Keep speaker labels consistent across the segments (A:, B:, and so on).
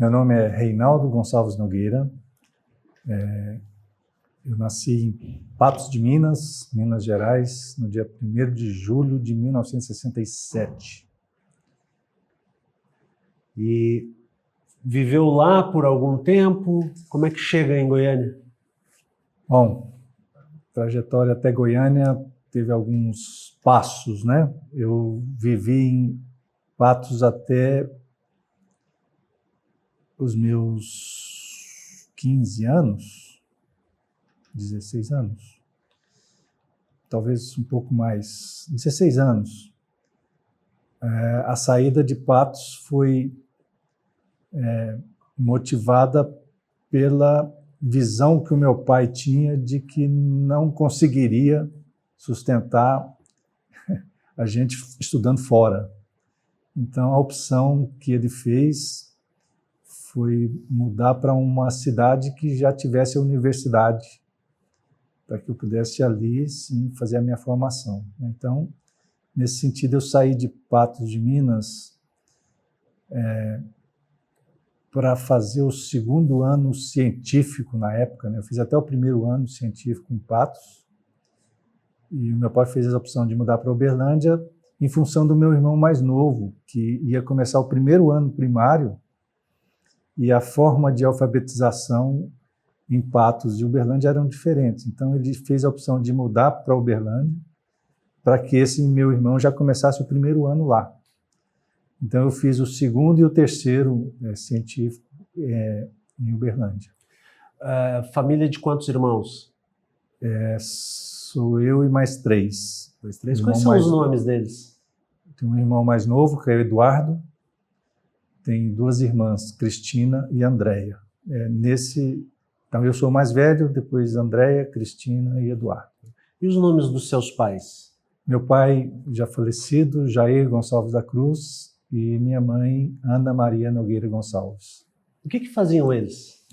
A: Meu nome é Reinaldo Gonçalves Nogueira. Eu nasci em Patos de Minas, Minas Gerais, no dia 1º de julho de 1967.
B: E viveu lá por algum tempo? Como é que chega em Goiânia?
A: Bom, trajetória até Goiânia teve alguns passos, né? Eu vivi em Patos até os meus 15 anos, 16 anos, talvez um pouco mais, 16 anos. A saída de Patos foi motivada pela visão que o meu pai tinha de que não conseguiria sustentar a gente estudando fora. Então, a opção que ele fez foi mudar para uma cidade que já tivesse a universidade, para que eu pudesse ali, sim, fazer a minha formação. Então, nesse sentido, eu saí de Patos de Minas para fazer o 2º ano científico na época, né? Eu fiz até o 1º ano científico em Patos, e meu pai fez a opção de mudar para Uberlândia em função do meu irmão mais novo, que ia começar o 1º ano primário, e a forma de alfabetização em Patos e Uberlândia eram diferentes. Então, ele fez a opção de mudar para Uberlândia, para que esse meu irmão já começasse o 1º ano lá. Então, eu fiz o 2º e o 3º científico em Uberlândia.
B: Família de quantos irmãos?
A: Sou eu e mais 3.
B: Mais 3? Quais são os nomes deles?
A: Tenho um irmão mais novo, que é o Eduardo. Tem 2 irmãs, Cristina e Andréia. Então, eu sou o mais velho, depois Andréia, Cristina e Eduardo.
B: E os nomes dos seus pais?
A: Meu pai, já falecido, Jair Gonçalves da Cruz, e minha mãe, Ana Maria Nogueira Gonçalves.
B: O que faziam eles?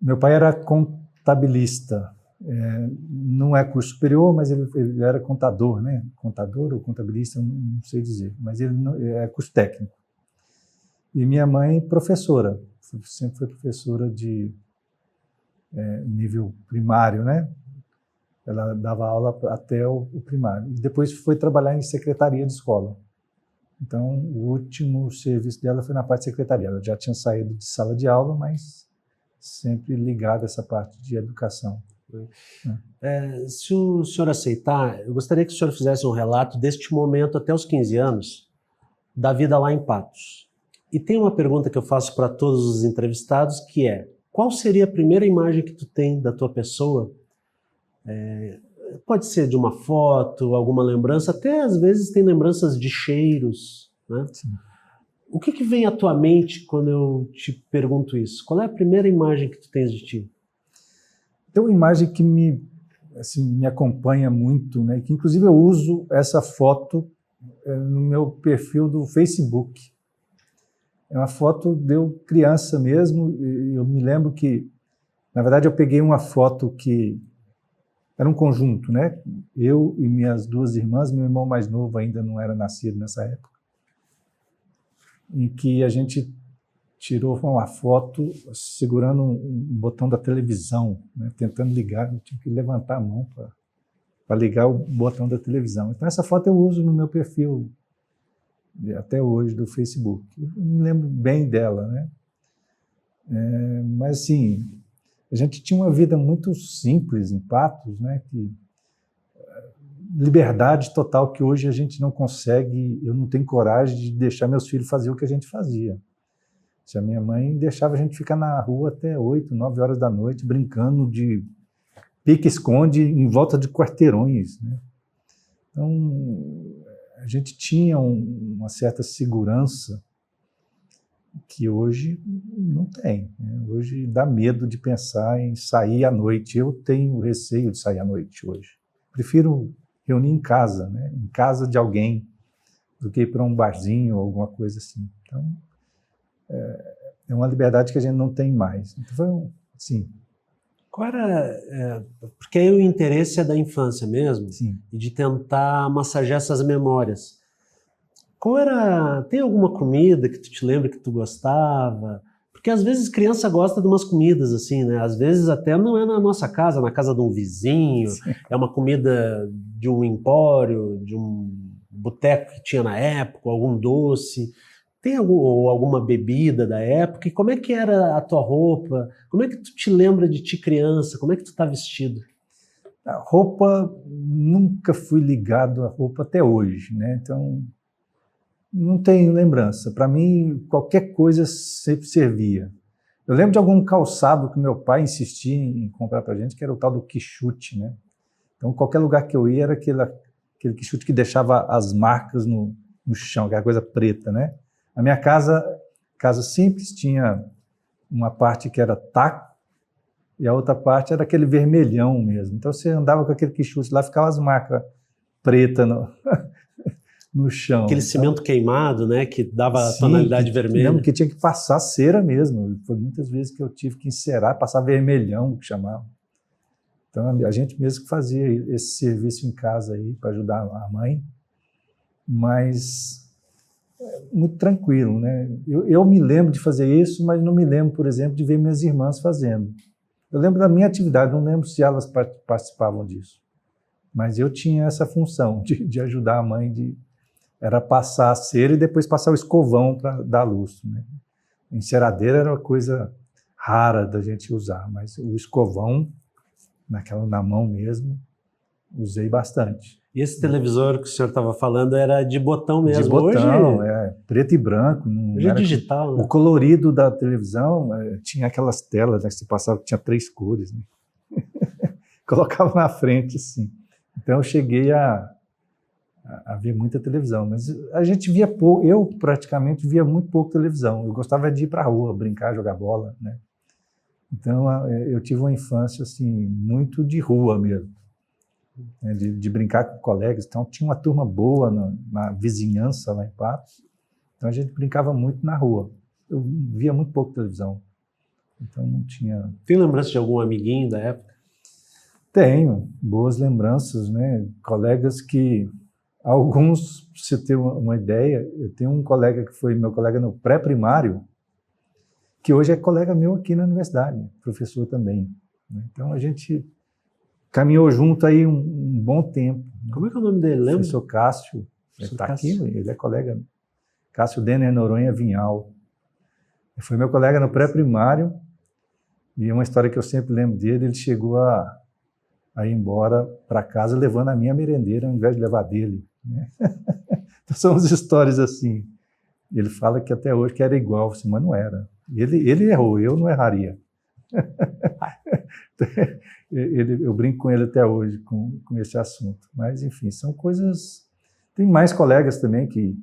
A: Meu pai era contabilista. Não é curso superior, mas ele era contador, né? Contador ou contabilista, não sei dizer, mas ele é curso técnico. E minha mãe, professora, sempre foi professora de nível primário, né? Ela dava aula até o primário. E depois foi trabalhar em secretaria de escola. Então, o último serviço dela foi na parte de secretaria. Ela já tinha saído de sala de aula, mas sempre ligada a essa parte de educação.
B: Se o senhor aceitar, eu gostaria que o senhor fizesse um relato deste momento até os 15 anos, da vida lá em Patos. E tem uma pergunta que eu faço para todos os entrevistados, que é: qual seria a primeira imagem que tu tem da tua pessoa? Pode ser de uma foto, alguma lembrança, até às vezes tem lembranças de cheiros, né?
A: Sim.
B: O que vem à tua mente quando eu te pergunto isso? Qual é a primeira imagem que tu tens de ti?
A: Tem uma imagem que me acompanha muito, né? Que inclusive eu uso essa foto no meu perfil do Facebook. É uma foto de eu criança mesmo, e eu me lembro que, na verdade, eu peguei uma foto que era um conjunto, né? Eu e minhas 2 irmãs, meu irmão mais novo ainda não era nascido nessa época, em que a gente tirou uma foto segurando um botão da televisão, né? Tentando ligar, eu tinha que levantar a mão para ligar o botão da televisão. Então, essa foto eu uso no meu perfil até hoje do Facebook. Eu me lembro bem dela, né? Mas assim, a gente tinha uma vida muito simples em Patos, né? Liberdade total que hoje a gente não consegue, eu não tenho coragem de deixar meus filhos fazer o que a gente fazia. Se a minha mãe deixava a gente ficar na rua até 8, 9 horas da noite, brincando de pique-esconde em volta de quarteirões, né? Então, a gente tinha uma certa segurança que hoje não tem, né? Hoje dá medo de pensar em sair à noite. Eu tenho receio de sair à noite hoje. Prefiro reunir em casa, né? Em casa de alguém, do que ir para um barzinho ou alguma coisa assim. Então, é uma liberdade que a gente não tem mais. Então, foi assim.
B: Qual era, porque aí o interesse é da infância mesmo,
A: Sim.
B: E de tentar massagear essas memórias. Tem alguma comida que tu te lembra que tu gostava? Porque às vezes criança gosta de umas comidas assim, né? Às vezes até não é na nossa casa, na casa de um vizinho, é uma comida de um empório, de um boteco que tinha na época, algum doce. Tem ou alguma bebida da época? E como é que era a tua roupa? Como é que tu te lembra de ti criança? Como é que tu tá vestido?
A: A roupa, nunca fui ligado à roupa até hoje, né? Então, não tenho lembrança. Para mim, qualquer coisa sempre servia. Eu lembro de algum calçado que meu pai insistia em comprar para a gente, que era o tal do quichute, né? Então, qualquer lugar que eu ia era aquele quichute que deixava as marcas no chão, aquela coisa preta, né? A minha casa simples, tinha uma parte que era taco e a outra parte era aquele vermelhão mesmo. Então você andava com aquele quichute lá, ficava as marcas pretas no chão.
B: Aquele cimento queimado, né, que dava a tonalidade vermelha.
A: Lembro que tinha que passar cera mesmo. Foi muitas vezes que eu tive que encerar, passar vermelhão, que chamava. Então a gente mesmo que fazia esse serviço em casa aí para ajudar a mãe, mas muito tranquilo, né? Eu me lembro de fazer isso, mas não me lembro, por exemplo, de ver minhas irmãs fazendo. Eu lembro da minha atividade, não lembro se elas participavam disso. Mas eu tinha essa função de ajudar a mãe, era passar a cera e depois passar o escovão para dar lustro, né? Enceradeira era uma coisa rara da gente usar, mas o escovão, na mão mesmo, usei bastante.
B: E esse televisor que o senhor estava falando era de botão mesmo?
A: De botão,
B: hoje,
A: preto e branco.
B: Hoje é digital, né?
A: O colorido da televisão tinha aquelas telas, né, que se passava, que tinha 3 cores, né? Colocava na frente, assim. Então eu cheguei a ver muita televisão, mas a gente via pouco, eu praticamente via muito pouco televisão. Eu gostava de ir para a rua, brincar, jogar bola, né? Então eu tive uma infância assim, muito de rua mesmo. De brincar com colegas. Então tinha uma turma boa na vizinhança lá em Patos, então a gente brincava muito na rua. Eu via muito pouco televisão, então não tinha...
B: Tem lembrança de algum amiguinho da época?
A: Tenho boas lembranças, né? Colegas que, alguns, para você ter uma ideia, eu tenho um colega que foi meu colega no pré-primário, que hoje é colega meu aqui na universidade, professor também, né? Então a gente caminhou junto aí um bom tempo.
B: Como é que é o nome dele, lembra?
A: Professor Cássio, ele está aqui, ele é colega. Cássio Denner Noronha Vinhal. Ele foi meu colega no pré-primário, e uma história que eu sempre lembro dele, ele chegou a ir embora para casa levando a minha merendeira ao invés de levar dele, né? Então são as histórias assim. Ele fala que até hoje que era igual, assim, mas não era. Ele errou, eu não erraria. Eu brinco com ele até hoje com esse assunto, mas enfim, são coisas... Tem mais colegas também que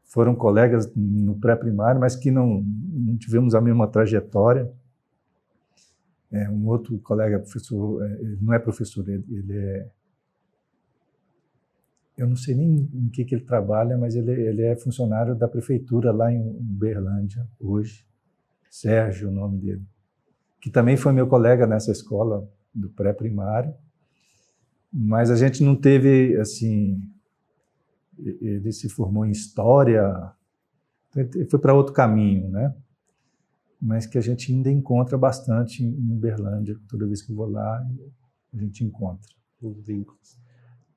A: foram colegas no pré-primário, mas que não tivemos a mesma trajetória. Um outro colega, professor, ele não é professor, ele é... Eu não sei nem em que ele trabalha, mas ele é funcionário da prefeitura lá em Uberlândia, hoje. Sérgio, o nome dele. Que também foi meu colega nessa escola do pré-primário, mas a gente não teve, assim, ele se formou em História, ele foi para outro caminho, né? Mas que a gente ainda encontra bastante em Uberlândia, toda vez que eu vou lá, a gente encontra os vínculos.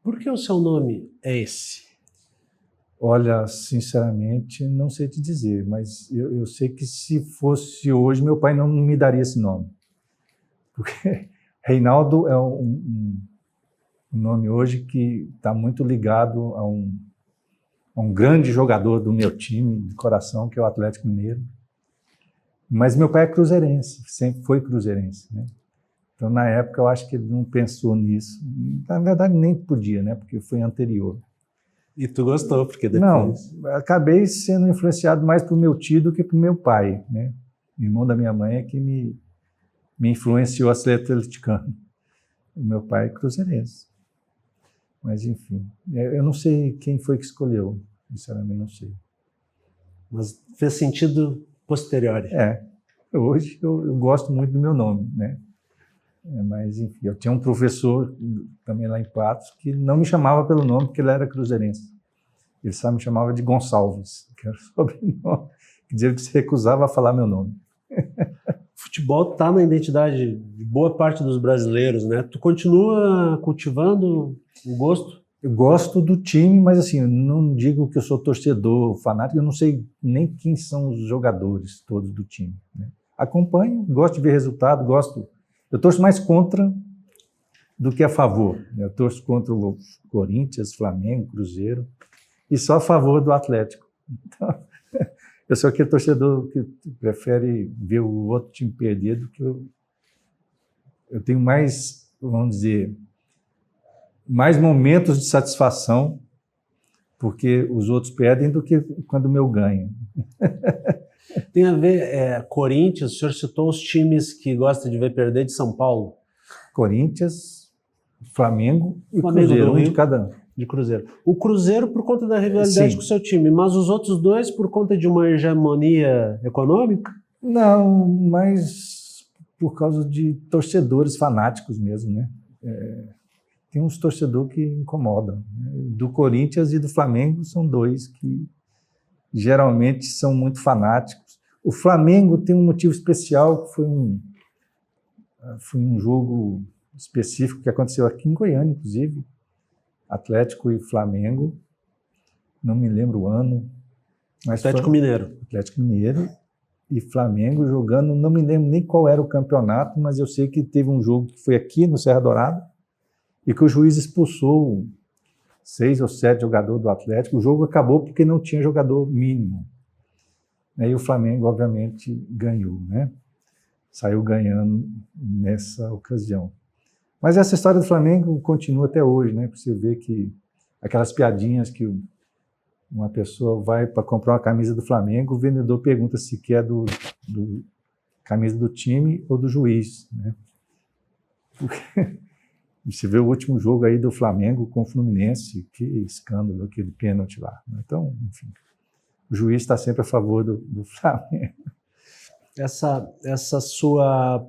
B: Por que o seu nome é esse?
A: Olha, sinceramente, não sei te dizer, mas eu sei que se fosse hoje, meu pai não me daria esse nome. Porque Reinaldo é um nome hoje que está muito ligado a um grande jogador do meu time de coração, que é o Atlético Mineiro. Mas meu pai é cruzeirense, sempre foi cruzeirense, né? Então, na época, eu acho que ele não pensou nisso. Na verdade, nem podia, né? Porque foi anterior.
B: E tu gostou, porque depois...
A: Não, acabei sendo influenciado mais pelo meu tio do que pelo meu pai, né? O irmão da minha mãe é que me influenciou a ser atleticano. O meu pai é cruzeirense. Mas, enfim, eu não sei quem foi que escolheu, sinceramente não sei.
B: Mas fez sentido posterior.
A: Hoje eu gosto muito do meu nome, né? Mas, enfim, eu tinha um professor também lá em Patos que não me chamava pelo nome porque ele era cruzeirense. Ele só me chamava de Gonçalves, que era o sobrenome. Quer dizer, ele se recusava a falar meu nome.
B: Futebol está na identidade de boa parte dos brasileiros, né? Tu continua cultivando o gosto?
A: Eu gosto do time, mas assim, eu não digo que eu sou torcedor fanático, eu não sei nem quem são os jogadores todos do time, né? Acompanho, gosto de ver resultado, gosto. Eu torço mais contra do que a favor. Eu torço contra o Corinthians, Flamengo, Cruzeiro, e só a favor do Atlético. Então, eu sou aquele torcedor que prefere ver o outro time perder do que eu tenho mais, vamos dizer, mais momentos de satisfação porque os outros perdem do que quando o meu ganha.
B: Tem a ver, Corinthians, o senhor citou os times que gosta de ver perder de São Paulo.
A: Corinthians, Flamengo e
B: Flamengo
A: Cruzeiro,
B: do
A: um
B: Rio.
A: de cada.
B: De Cruzeiro. O Cruzeiro por conta da rivalidade
A: Sim.
B: com o seu time, mas os outros dois por conta de uma hegemonia econômica?
A: Não, mas por causa de torcedores fanáticos mesmo, né? Tem uns torcedores que incomodam, né? Do Corinthians e do Flamengo são dois que geralmente são muito fanáticos. O Flamengo tem um motivo especial, que foi um jogo específico que aconteceu aqui em Goiânia, inclusive, Atlético e Flamengo, não me lembro o ano, mas
B: Atlético Mineiro.
A: Atlético Mineiro e Flamengo jogando, não me lembro nem qual era o campeonato, mas eu sei que teve um jogo que foi aqui no Serra Dourada e que o juiz expulsou 6 ou 7 jogadores do Atlético. O jogo acabou porque não tinha jogador mínimo. E o Flamengo, obviamente, ganhou, né? Saiu ganhando nessa ocasião. Mas essa história do Flamengo continua até hoje, né? Você vê que aquelas piadinhas que uma pessoa vai para comprar uma camisa do Flamengo, o vendedor pergunta se quer do camisa do time ou do juiz, né? Porque você vê o último jogo aí do Flamengo com o Fluminense, que escândalo, aquele pênalti lá. Então, enfim, o juiz está sempre a favor do Flamengo.
B: Essa sua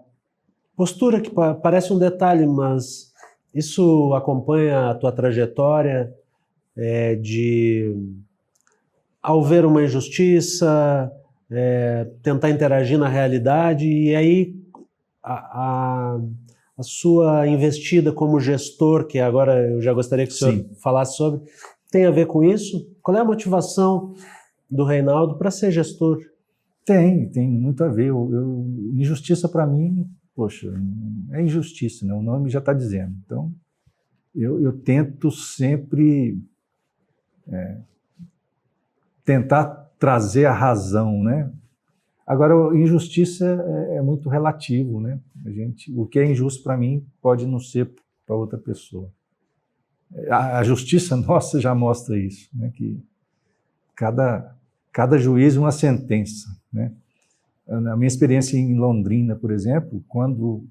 B: postura que parece um detalhe, mas isso acompanha a tua trajetória ao ver uma injustiça, tentar interagir na realidade, e aí a sua investida como gestor, que agora eu já gostaria que o senhor falasse sobre, tem a ver com isso? Qual é a motivação do Reinaldo para ser gestor?
A: Tem muito a ver. Injustiça para mim, poxa, é injustiça, né? O nome já está dizendo. Então, eu tento sempre tentar trazer a razão, né? Agora, injustiça é muito relativo, né? O que é injusto para mim pode não ser para outra pessoa. A justiça nossa já mostra isso, né? Que cada juiz uma sentença, né? Na minha experiência em Londrina, por exemplo, quando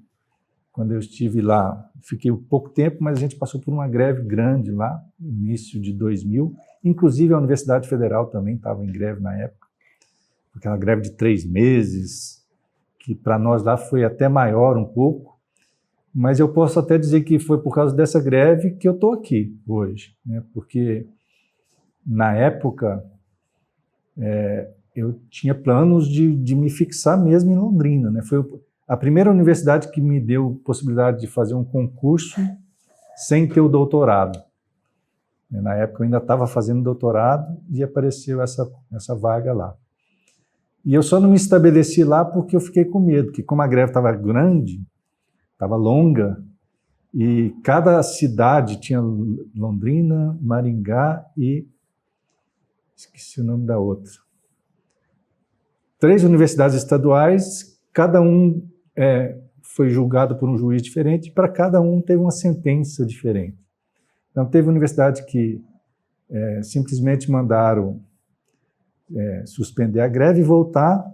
A: eu estive lá, fiquei pouco tempo, mas a gente passou por uma greve grande lá, no início de 2000. Inclusive a Universidade Federal também estava em greve na época, aquela greve de 3 meses, que para nós lá foi até maior um pouco, mas eu posso até dizer que foi por causa dessa greve que eu estou aqui hoje, né? Porque na época eu tinha planos de me fixar mesmo em Londrina, né? Foi a primeira universidade que me deu possibilidade de fazer um concurso sem ter o doutorado. Na época eu ainda estava fazendo doutorado e apareceu essa vaga lá. E eu só não me estabeleci lá porque eu fiquei com medo, que como a greve estava grande, estava longa, e cada cidade tinha Londrina, Maringá e... esqueci o nome da outra. 3 universidades estaduais, cada um foi julgado por um juiz diferente, e para cada um teve uma sentença diferente. Então, teve universidade que simplesmente mandaram suspender a greve e voltar.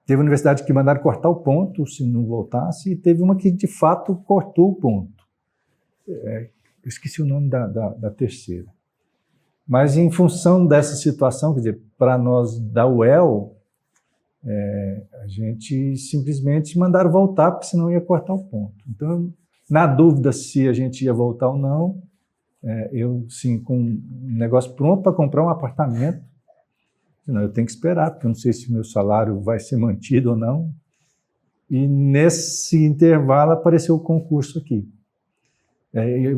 A: Teve universidade que mandaram cortar o ponto se não voltasse, e teve uma que, de fato, cortou o ponto. Eu esqueci o nome da terceira. Mas, em função dessa situação, quer dizer, para nós da UEL, a gente simplesmente mandaram voltar, porque senão ia cortar o ponto. Então, na dúvida se a gente ia voltar ou não, eu, sim, com um negócio pronto para comprar um apartamento, Não, eu tenho que esperar, porque eu não sei se o meu salário vai ser mantido ou não. E nesse intervalo apareceu o concurso aqui.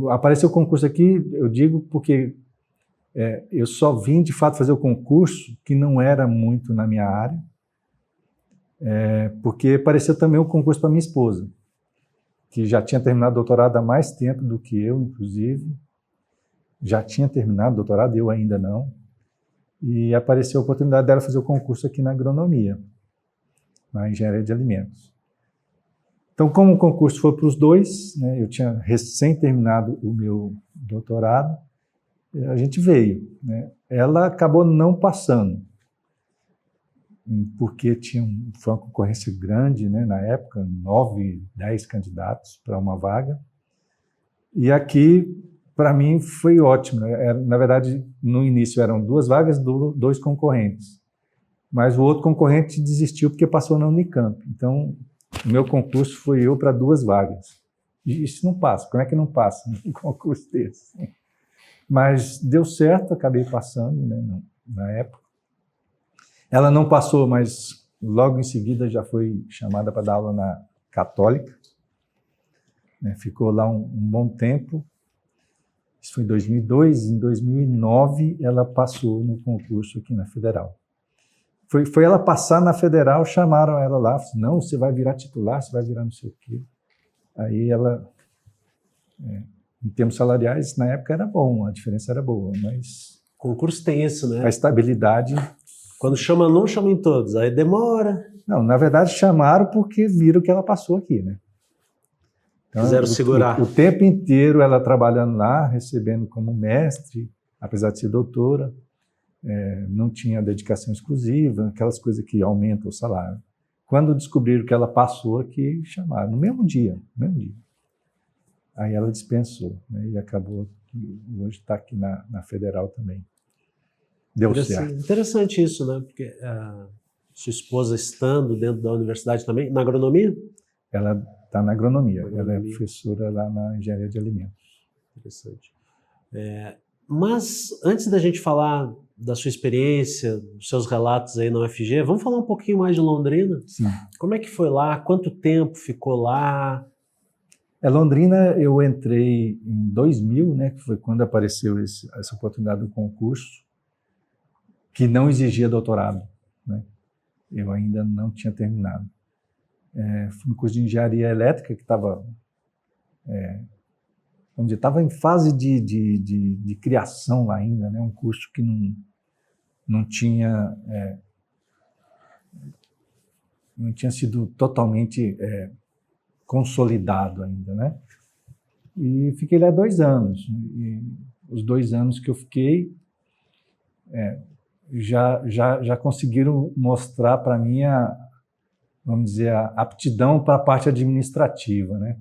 A: Apareceu o concurso aqui, eu digo porque eu só vim de fato fazer o concurso, que não era muito na minha área, porque apareceu também o concurso para minha esposa, que já tinha terminado o doutorado há mais tempo do que eu, inclusive. Já tinha terminado o doutorado, eu ainda não. E apareceu a oportunidade dela fazer o concurso aqui na agronomia, na engenharia de alimentos. Então, como o concurso foi para os dois, né, eu tinha recém terminado o meu doutorado, a gente veio, né. Ela acabou não passando, porque foi uma concorrência grande, né, na época, 9, 10 candidatos para uma vaga. E aqui, para mim, foi ótimo. Na verdade, no início eram 2 vagas, 2 concorrentes. Mas o outro concorrente desistiu porque passou na Unicamp. Então, o meu concurso foi eu para 2 vagas. E isso não passa. Como é que não passa num concurso desse? Mas deu certo, acabei passando, né, na época. Ela não passou, mas logo em seguida já foi chamada para dar aula na Católica. Né, ficou lá um bom tempo. Isso foi em 2002. Em 2009, ela passou no concurso aqui na Federal. Foi ela passar na Federal, chamaram ela lá, não, você vai virar titular, você vai virar não sei o quê. Aí ela, em termos salariais, na época era bom, a diferença era boa, mas...
B: Concurso tem isso, né?
A: A estabilidade...
B: Quando chama não, chama em todos, aí demora.
A: Não, na verdade chamaram porque viram que ela passou aqui, né? Então,
B: quiseram segurar.
A: O tempo inteiro ela trabalhando lá, recebendo como mestre, apesar de ser doutora, não tinha dedicação exclusiva, aquelas coisas que aumentam o salário. Quando descobriram que ela passou aqui, chamaram, no mesmo dia. Aí ela dispensou, né, e acabou, hoje está aqui na Federal também. Deu certo.
B: Interessante isso, né? Porque sua esposa estando dentro da universidade também, na agronomia?
A: Ela está na agronomia, ela é professora lá na engenharia de alimentos.
B: Interessante. Mas antes da gente falar da sua experiência, dos seus relatos aí na UFG, vamos falar um pouquinho mais de Londrina?
A: Sim.
B: Como é que foi lá? Quanto tempo ficou lá?
A: Londrina eu entrei em 2000, né, que foi quando apareceu essa oportunidade do concurso, que não exigia doutorado, né? Eu ainda não tinha terminado. Fui no curso de engenharia elétrica, que estava estava em fase de criação lá ainda, né? Um curso que não tinha sido totalmente consolidado ainda, né? E fiquei lá 2 anos. E os 2 anos que eu fiquei já conseguiram mostrar para mim vamos dizer, a aptidão para a parte administrativa, né?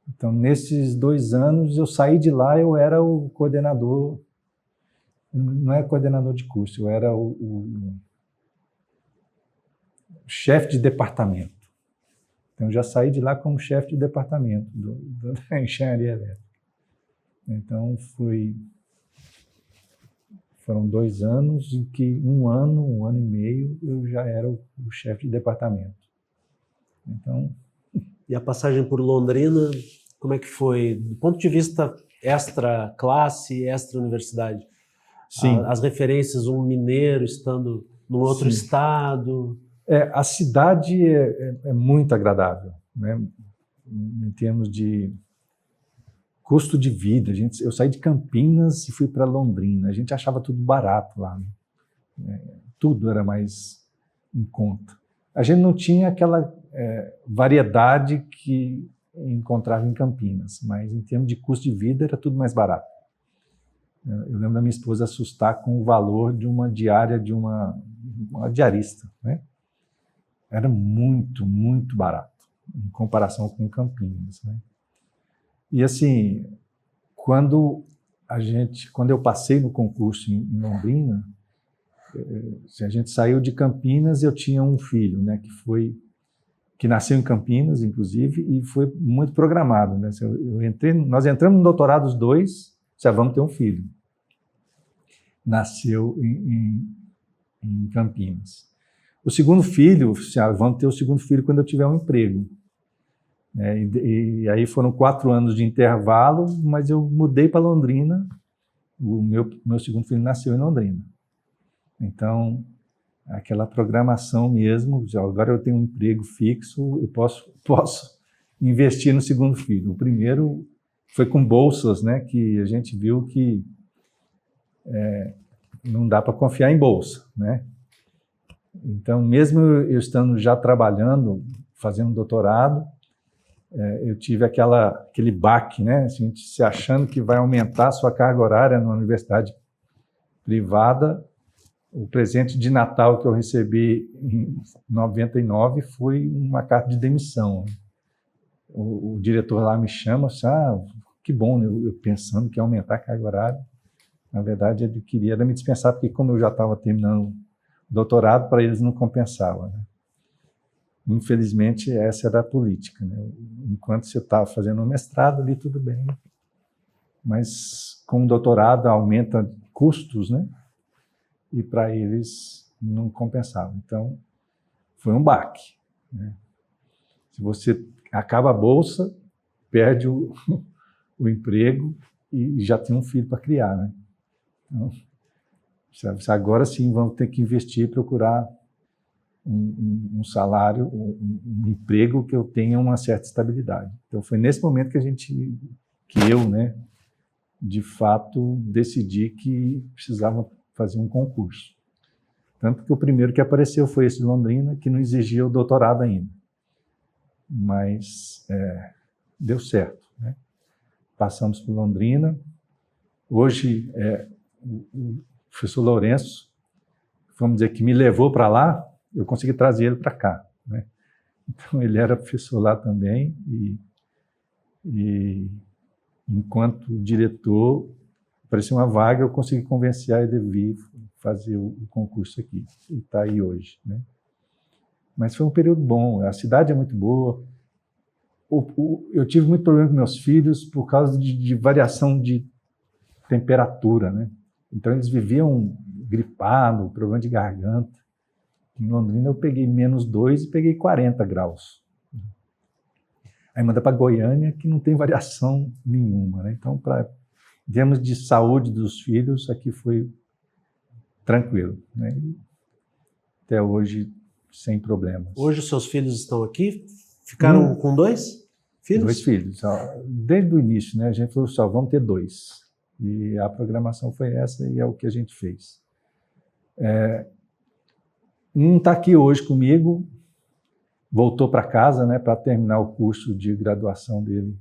A: Então, nesses 2 anos, eu saí de lá, eu era o coordenador, não é coordenador de curso, eu era o chefe de departamento. Então, eu já saí de lá como chefe de departamento da engenharia elétrica. Então, foram 2 anos em que 1 ano e meio, eu já era o chefe de departamento. Então...
B: E a passagem por Londrina, como é que foi? Do ponto de vista extra-classe, extra-universidade?
A: Sim.
B: As referências, um mineiro estando num outro
A: Sim.
B: estado...
A: A cidade é muito agradável, né? Em termos de custo de vida. Eu saí de Campinas e fui para Londrina. A gente achava tudo barato lá, né? Tudo era mais em conta. A gente não tinha aquela variedade que encontrava em Campinas, mas em termos de custo de vida era tudo mais barato. Eu lembro da minha esposa assustar com o valor de uma diária de uma diarista, né? Era muito, muito barato em comparação com Campinas, né? E assim, quando eu passei no concurso em Londrina, a gente saiu de Campinas, eu tinha um filho, né, que nasceu em Campinas, inclusive, e foi muito programado, né? Nós entramos no doutorado os 2, já vamos ter um filho. Nasceu em Campinas. O segundo filho, vamos ter o segundo filho quando eu tiver um emprego. E aí foram 4 anos de intervalo, mas eu mudei para Londrina. O meu segundo filho nasceu em Londrina. Então, aquela programação mesmo, agora eu tenho um emprego fixo, eu posso investir no segundo filho. O primeiro foi com bolsas, né, que a gente viu que não dá para confiar em bolsa, né? Então, mesmo eu estando já trabalhando, fazendo doutorado, eu tive aquele baque, né? A gente se achando que vai aumentar a sua carga horária numa universidade privada. O presente de Natal que eu recebi em 99 foi uma carta de demissão. O diretor lá me chama, assim, que bom, né? Eu pensando que ia aumentar a carga horária. Na verdade, ele queria me dispensar, porque como eu já estava terminando o doutorado, para eles não compensava, né? Infelizmente, essa era a política, né? Enquanto você estava fazendo um mestrado ali, tudo bem. Mas com o doutorado aumenta custos, né? E para eles não compensava. Então, foi um baque, né? Se você acaba a bolsa, perde o emprego e já tem um filho para criar, né? Então, agora sim vamos ter que investir, procurar um salário, um emprego que eu tenha uma certa estabilidade. Então foi nesse momento que eu, né, de fato decidi que precisava fazer um concurso. Tanto que o primeiro que apareceu foi esse de Londrina, que não exigia o doutorado ainda. Mas deu certo, né? Passamos por Londrina. Hoje, o professor Lourenço, vamos dizer, que me levou para lá, eu consegui trazer ele para cá, né? Então, ele era professor lá também e enquanto diretor, apareceu uma vaga, eu consegui convencer a Edevir fazer o concurso aqui. E está aí hoje, né? Mas foi um período bom, a cidade é muito boa. Eu tive muito problema com meus filhos por causa de variação de temperatura, né? Então, eles viviam gripados, problema de garganta. Em Londrina, eu peguei -2 e peguei 40 graus. Aí manda para Goiânia, que não tem variação nenhuma, né? Então, em termos de saúde dos filhos, aqui foi tranquilo, né? E até hoje, sem problemas.
B: Hoje os seus filhos estão aqui? Ficaram com 2 filhos?
A: 2 filhos. Desde o início, né, a gente falou só, vamos ter 2. E a programação foi essa e é o que a gente fez. Um está aqui hoje comigo, voltou para casa, né, para terminar o curso de graduação dele.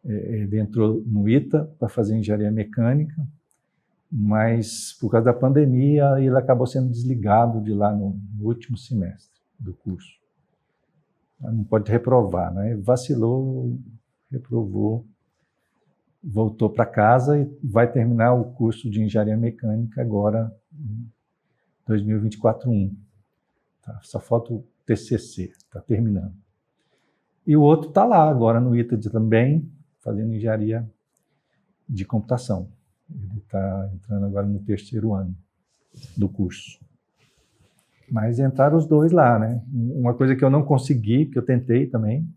A: Ele entrou no ITA para fazer engenharia mecânica, mas por causa da pandemia ele acabou sendo desligado de lá no último semestre do curso. Não pode reprovar, né? Vacilou, reprovou, voltou para casa e vai terminar o curso de engenharia mecânica agora em 2024-1. Tá? Só falta o TCC, está terminando. E o outro está lá agora no ITA também, fazendo engenharia de computação. Ele está entrando agora no 3º ano do curso. Mas entraram os 2 lá, né? Uma coisa que eu não consegui, que eu tentei também,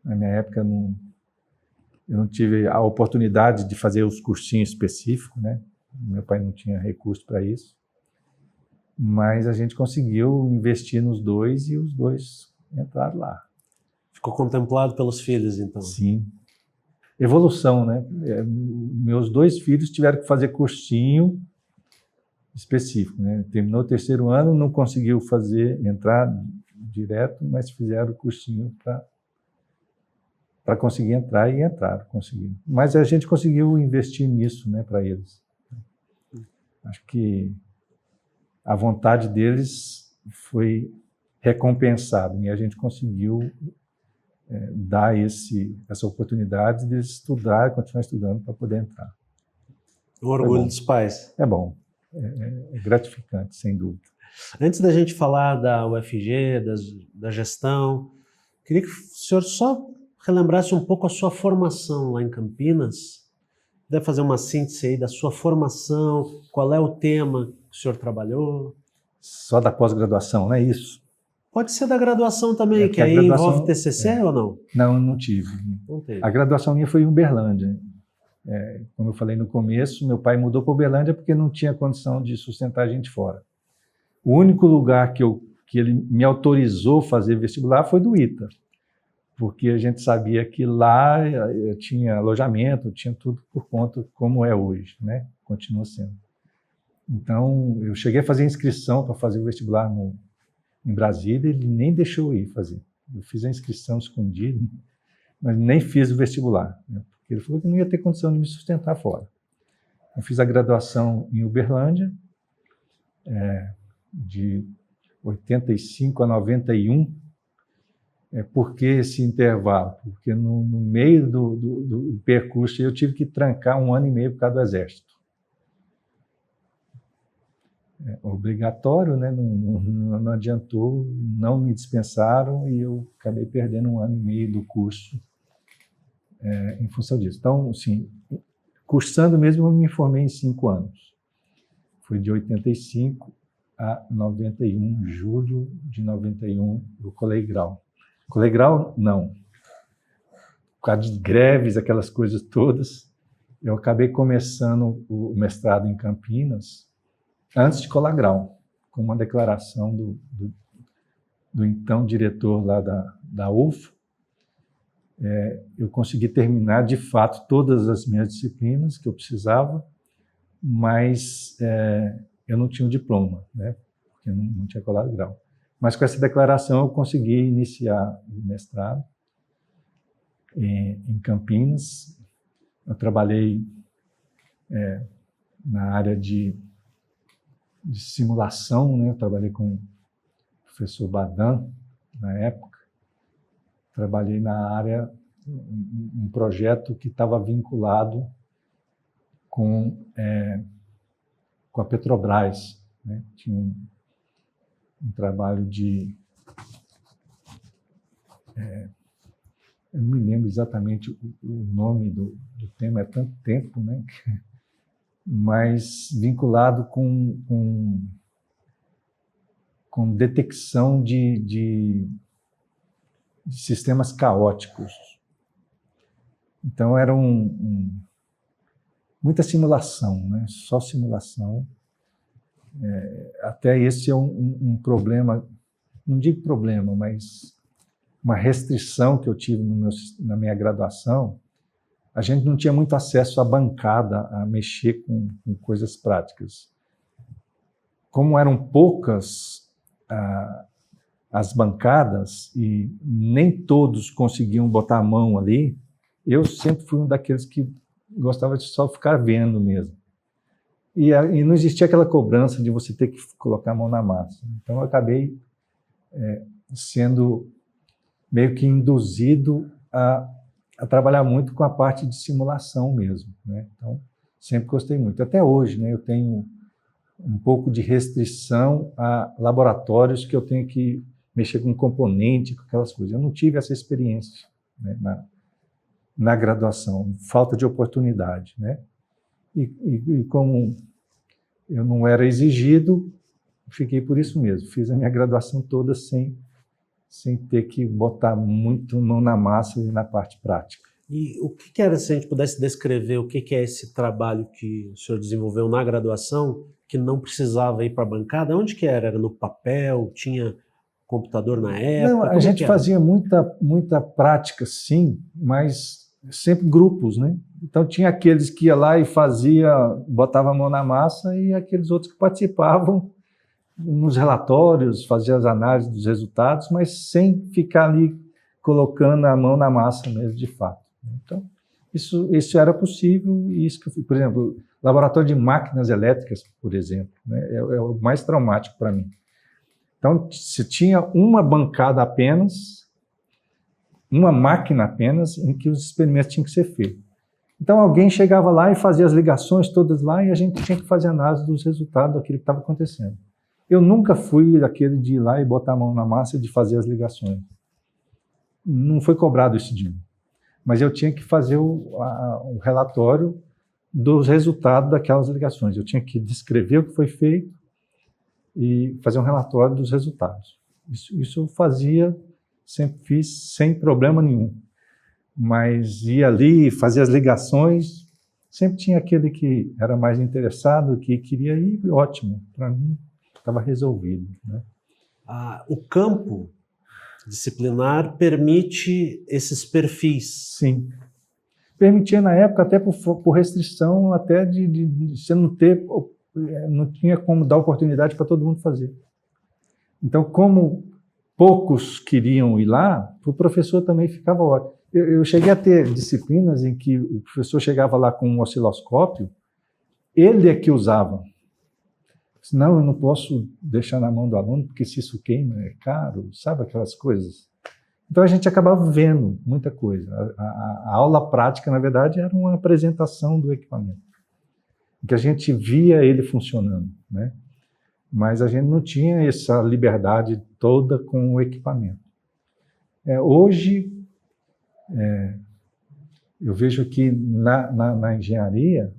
A: na minha época eu não tive a oportunidade de fazer os cursinhos específicos, né? Meu pai não tinha recurso para isso. Mas a gente conseguiu investir nos 2 e os 2 entraram lá.
B: Ficou contemplado pelos filhos, então?
A: Sim. Evolução, né? Meus 2 filhos tiveram que fazer cursinho específico, né? Terminou o 3º ano, não conseguiu entrar direto, mas fizeram o cursinho para conseguir entrar e entraram, conseguiram. Mas a gente conseguiu investir nisso, né, para eles. Acho que a vontade deles foi recompensada e a gente conseguiu dar essa oportunidade de estudar, continuar estudando para poder entrar.
B: O orgulho dos pais.
A: É bom, é gratificante, sem dúvida.
B: Antes da gente falar da UFG, da gestão, queria que o senhor só relembrasse um pouco a sua formação lá em Campinas. Deve fazer uma síntese aí da sua formação, qual é o tema que o senhor trabalhou?
A: Só da pós-graduação, não é isso?
B: Pode ser da graduação também, que
A: a
B: aí
A: graduação,
B: envolve TCC ou não?
A: Não, não tive.
B: Não teve.
A: A graduação minha foi em Uberlândia. Como eu falei no começo, meu pai mudou para Uberlândia porque não tinha condição de sustentar a gente fora. O único lugar que ele me autorizou a fazer vestibular foi do ITA, porque a gente sabia que lá eu tinha alojamento, tinha tudo por conta como é hoje, né? Continua sendo. Então, eu cheguei a fazer inscrição para fazer o vestibular em Brasília, ele nem deixou eu ir fazer. Eu fiz a inscrição escondida, mas nem fiz o vestibular, né? Porque ele falou que não ia ter condição de me sustentar fora. Eu fiz a graduação em Uberlândia, de 85 a 91. Por que esse intervalo? Porque no meio do percurso eu tive que trancar 1 ano e meio por causa do Exército. Obrigatório, né? Não adiantou, não me dispensaram e eu acabei perdendo 1 ano e meio do curso em função disso. Então, assim, cursando mesmo, eu me formei em 5 anos. Foi de 85 a 91, julho de 91, eu colei grau. Colei grau, não. Por causa de greves, aquelas coisas todas, eu acabei começando o mestrado em Campinas antes de colar grau, com uma declaração do então diretor lá da UFO. Eu consegui terminar, de fato, todas as minhas disciplinas que eu precisava, mas eu não tinha o diploma, né? Porque não tinha colado grau. Mas com essa declaração eu consegui iniciar o mestrado em Campinas. Eu trabalhei na área de simulação, né? Eu trabalhei com o professor Badan, na época. Trabalhei na área, um projeto que estava vinculado com a Petrobras, né? Tinha um trabalho de... eu não me lembro exatamente o nome do tema, é tanto tempo, né? Mas vinculado com detecção de sistemas caóticos. Então, era muita simulação, né? Só simulação. Até esse é um problema, não digo problema, mas uma restrição que eu tive na minha graduação. A gente não tinha muito acesso à bancada, a mexer com coisas práticas. Como eram poucas as bancadas e nem todos conseguiam botar a mão ali, eu sempre fui um daqueles que gostava de só ficar vendo mesmo. E não existia aquela cobrança de você ter que colocar a mão na massa. Então, eu acabei sendo meio que induzido a trabalhar muito com a parte de simulação mesmo, né? Então, sempre gostei muito. Até hoje, né, eu tenho um pouco de restrição a laboratórios que eu tenho que mexer com componente, com aquelas coisas. Eu não tive essa experiência, né, na graduação, falta de oportunidade, né? E como eu não era exigido, fiquei por isso mesmo. Fiz a minha graduação toda sem ter que botar muito mão na massa e na parte prática.
B: E o que era, se a gente pudesse descrever, o que é esse trabalho que o senhor desenvolveu na graduação, que não precisava ir para a bancada? Onde que era? Era no papel? Tinha computador na época?
A: Não, a gente fazia muita prática, sim, mas sempre grupos, né? Então tinha aqueles que ia lá e botava a mão na massa, e aqueles outros que participavam nos relatórios, fazia as análises dos resultados, mas sem ficar ali colocando a mão na massa mesmo, de fato. Então, isso era possível, e isso que eu fiz. Por exemplo, laboratório de máquinas elétricas, por exemplo, né, é o mais traumático para mim. Então, se tinha uma bancada apenas, uma máquina apenas, em que os experimentos tinham que ser feitos. Então, alguém chegava lá e fazia as ligações todas lá, e a gente tinha que fazer análise dos resultados daquilo que estava acontecendo. Eu nunca fui daquele de ir lá e botar a mão na massa e de fazer as ligações. Não foi cobrado isso de mim. Mas eu tinha que fazer o relatório dos resultados daquelas ligações. Eu tinha que descrever o que foi feito e fazer um relatório dos resultados. Isso eu fazia, sempre fiz sem problema nenhum. Mas ia ali, fazia as ligações, sempre tinha aquele que era mais interessado, que queria ir, ótimo, para mim estava resolvido, né?
B: O campo disciplinar permite esses perfis.
A: Sim. Permitia na época até por restrição, até de você não tinha como dar oportunidade para todo mundo fazer. Então, como poucos queriam ir lá, o professor também ficava ótimo. Eu cheguei a ter disciplinas em que o professor chegava lá com um osciloscópio, ele é que usava. Senão eu não posso deixar na mão do aluno, porque se isso queima é caro, sabe aquelas coisas. Então a gente acabava vendo muita coisa. A aula prática, na verdade, era uma apresentação do equipamento, que a gente via ele funcionando, né? Mas a gente não tinha essa liberdade toda com o equipamento. Hoje, eu vejo que na engenharia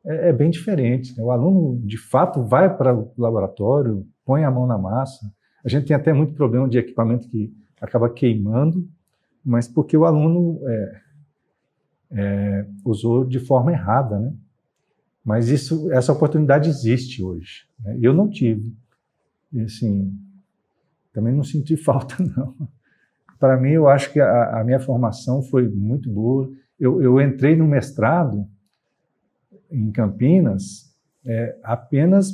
A: é bem diferente, né? O aluno, de fato, vai para o laboratório, põe a mão na massa. A gente tem até muito problema de equipamento que acaba queimando, mas porque o aluno usou de forma errada, né? Mas essa oportunidade existe hoje, né? Eu não tive. E, assim, também não senti falta, não. Para mim, eu acho que a minha formação foi muito boa. Eu entrei no mestrado em Campinas apenas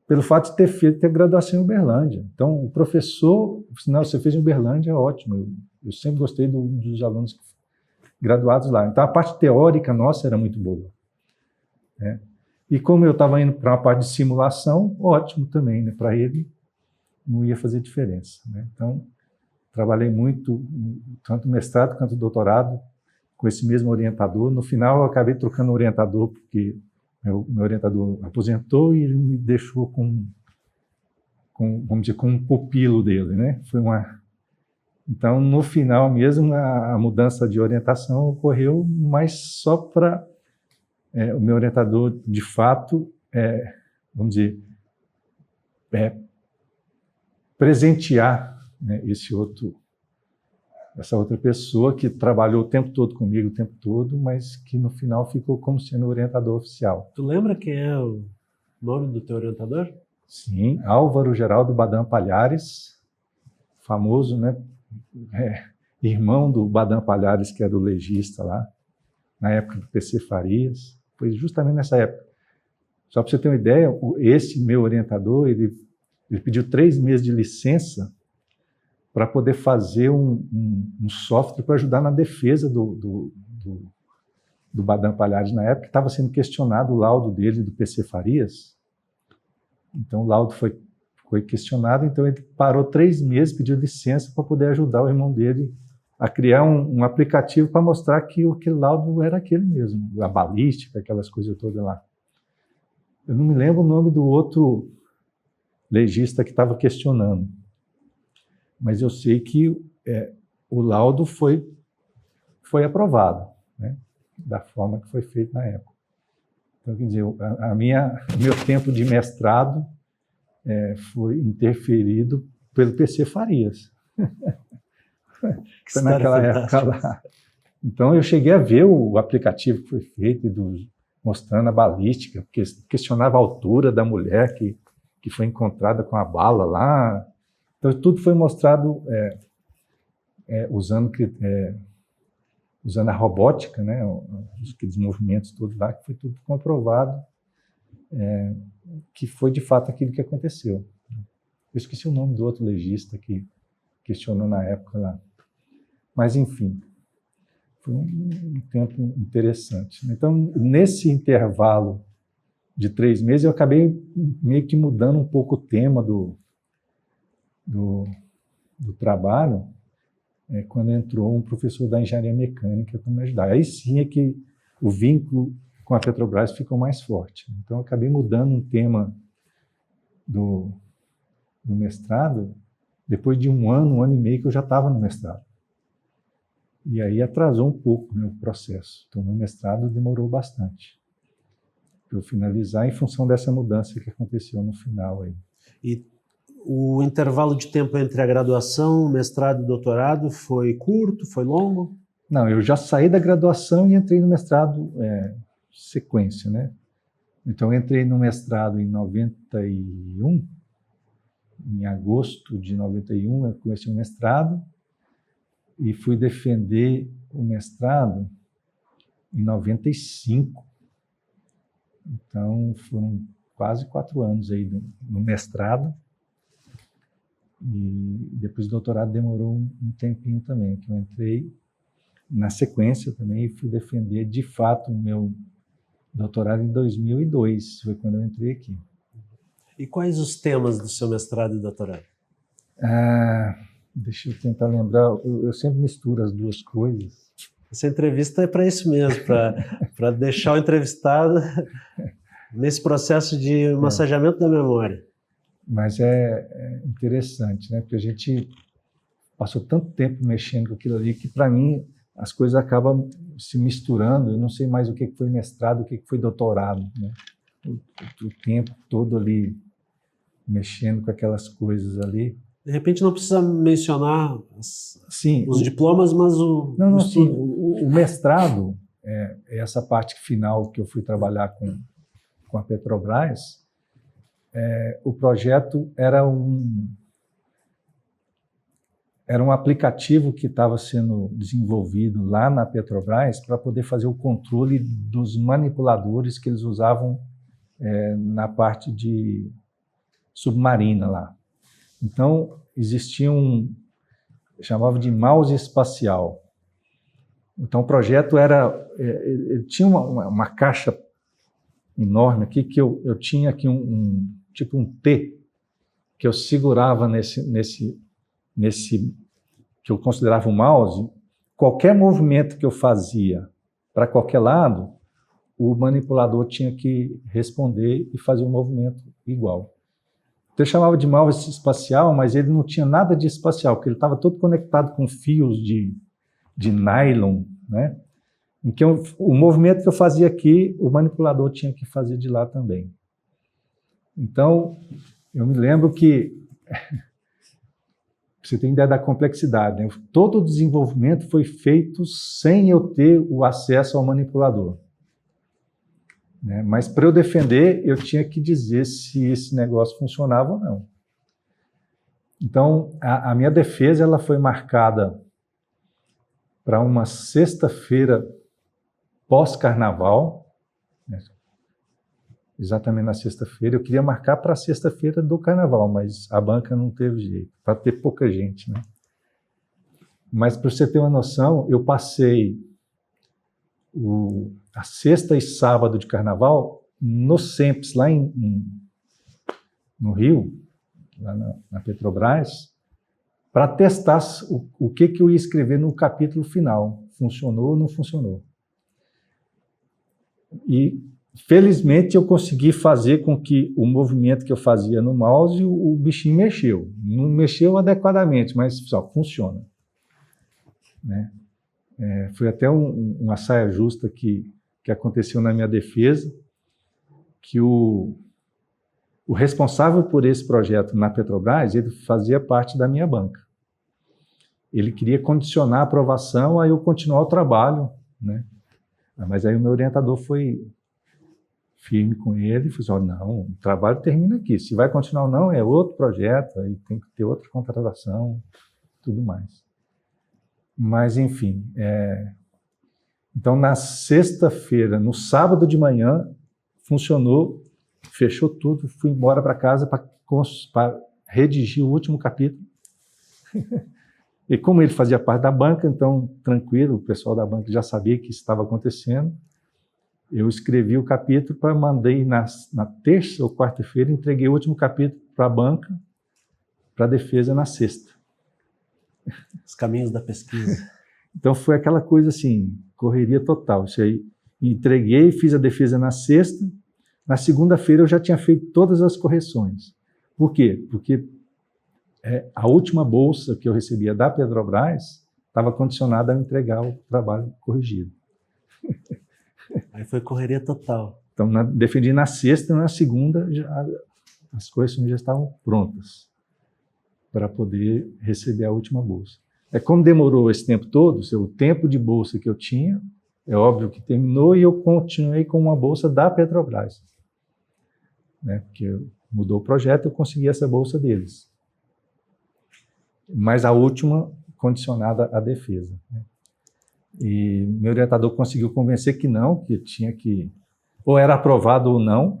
A: pelo fato de ter feito a graduação em Uberlândia. Então, o professor, sinal, você fez em Uberlândia, é ótimo. Eu sempre gostei dos alunos graduados lá. Então, a parte teórica nossa era muito boa, né? E como eu estava indo para uma parte de simulação, ótimo também, né? Para ele não ia fazer diferença, né? Então, trabalhei muito, tanto mestrado quanto doutorado, com esse mesmo orientador. No final, eu acabei trocando o orientador, porque meu orientador aposentou e ele me deixou vamos dizer, com um pupilo dele, né? Então, no final mesmo, a mudança de orientação ocorreu, mas só para o meu orientador, de fato, vamos dizer, presentear, né, essa outra pessoa que trabalhou o tempo todo comigo, o tempo todo, mas que no final ficou como sendo o orientador oficial.
B: Tu lembra quem é o nome do teu orientador?
A: Sim, Álvaro Geraldo Badam Palhares, famoso, né? Irmão do Badam Palhares, que era o legista lá, na época do PC Farias. Foi justamente nessa época. Só para você ter uma ideia, esse meu orientador, ele pediu 3 meses de licença para poder fazer um software para ajudar na defesa do Badam Palhares na época, que estava sendo questionado o laudo dele do PC Farias. Então o laudo foi questionado, então ele parou 3 meses, pediu licença para poder ajudar o irmão dele a criar um aplicativo para mostrar que aquele laudo era aquele mesmo, a balística, aquelas coisas todas lá. Eu não me lembro o nome do outro legista que estava questionando, mas eu sei que o laudo foi aprovado, né, da forma que foi feito na época. Então, quer dizer, meu tempo de mestrado foi interferido pelo PC Farias. Foi naquela época lá. Então, eu cheguei a ver o aplicativo que foi feito, mostrando a balística, porque questionava a altura da mulher que foi encontrada com a bala lá. Então, tudo foi mostrado usando a robótica, né, aqueles movimentos todos lá, que foi tudo comprovado, que foi de fato aquilo que aconteceu. Eu esqueci o nome do outro legista que questionou na época lá. Mas, enfim, foi um tempo interessante. Então, nesse intervalo de 3 meses, eu acabei meio que mudando um pouco o tema do trabalho, quando entrou um professor da engenharia mecânica para me ajudar. Aí sim é que o vínculo com a Petrobras ficou mais forte. Então, eu acabei mudando um tema do mestrado, depois de 1 ano e meio que eu já estava no mestrado. E aí atrasou um pouco, né, o processo. Então, meu mestrado demorou bastante. eu finalizar em função dessa mudança que aconteceu no final aí.
B: E o intervalo de tempo entre a graduação, mestrado e doutorado foi curto, foi longo?
A: Não, eu já saí da graduação e entrei no mestrado sequência, né? Então, eu entrei no mestrado em 91, em agosto de 91, eu comecei o mestrado e fui defender o mestrado em 95. Então, foram quase 4 anos aí no mestrado. E depois o doutorado demorou um tempinho também, que eu entrei na sequência também e fui defender de fato o meu doutorado em 2002, foi quando eu entrei aqui.
B: E quais os temas do seu mestrado e doutorado?
A: Deixa eu tentar lembrar, eu sempre misturo as duas coisas.
B: Essa entrevista é para isso mesmo, para deixar o entrevistado nesse processo de massageamento da memória.
A: Mas é interessante, né? Porque a gente passou tanto tempo mexendo com aquilo ali que, para mim, as coisas acabam se misturando. Eu não sei mais o que foi mestrado, o que foi doutorado, né? O tempo todo ali mexendo com aquelas coisas ali.
B: De repente não precisa mencionar os diplomas, mas o...
A: Não, sim, o mestrado, essa parte final que eu fui trabalhar com a Petrobras, o projeto era um aplicativo que estava sendo desenvolvido lá na Petrobras para poder fazer o controle dos manipuladores que eles usavam na parte de submarina lá. Então, existia chamava de mouse espacial. Então, o projeto ele tinha uma caixa enorme aqui, que eu tinha aqui tipo um T, que eu segurava nesse que eu considerava um mouse. Qualquer movimento que eu fazia para qualquer lado, o manipulador tinha que responder e fazer um movimento igual. Então, eu chamava de mouse espacial, mas ele não tinha nada de espacial, porque ele estava todo conectado com fios de nylon, né? Em que o movimento que eu fazia aqui, o manipulador tinha que fazer de lá também. Então, eu me lembro que, você tem ideia da complexidade, né? Todo o desenvolvimento foi feito sem eu ter o acesso ao manipulador, né? Mas para eu defender, eu tinha que dizer se esse negócio funcionava ou não. Então, a minha defesa ela foi marcada para uma sexta-feira pós-carnaval, né? Exatamente na sexta-feira. Eu queria marcar para a sexta-feira do carnaval, mas a banca não teve jeito, para ter pouca gente, né? Mas, para você ter uma noção, eu passei a sexta e sábado de carnaval no SEMPS, lá no Rio, lá na Petrobras, para testar o que eu ia escrever no capítulo final. Funcionou ou não funcionou? E, felizmente, eu consegui fazer com que o movimento que eu fazia no mouse, o bichinho mexeu. Não mexeu adequadamente, mas só funciona, né? Foi até uma saia justa que aconteceu na minha defesa, que o responsável por esse projeto na Petrobras, ele fazia parte da minha banca. Ele queria condicionar a aprovação a eu continuar o trabalho, né? Mas aí o meu orientador foi firme com ele e falou assim: não, o trabalho termina aqui. Se vai continuar ou não, é outro projeto, aí tem que ter outra contratação, tudo mais. Mas, enfim, então na sexta-feira, no sábado de manhã, funcionou, fechou tudo, fui embora para casa para redigir o último capítulo. E como ele fazia parte da banca, então, tranquilo, o pessoal da banca já sabia que isso estava acontecendo. Eu escrevi o capítulo, mandei na terça ou quarta-feira, entreguei o último capítulo para a banca, para a defesa na sexta.
B: Os caminhos da pesquisa.
A: Então foi aquela coisa assim, correria total. Isso aí, entreguei, fiz a defesa na sexta. Na segunda-feira eu já tinha feito todas as correções. Por quê? Porque a última bolsa que eu recebia da Petrobras estava condicionada a entregar o trabalho corrigido.
B: Aí foi correria total.
A: Então, defendi na sexta e na segunda as coisas já estavam prontas para poder receber a última bolsa. Como demorou esse tempo todo, o tempo de bolsa que eu tinha, é óbvio que terminou e eu continuei com uma bolsa da Petrobras. Porque mudou o projeto, eu consegui essa bolsa deles. Mas a última condicionada à defesa. E meu orientador conseguiu convencer que não, que tinha que... Ou era aprovado ou não,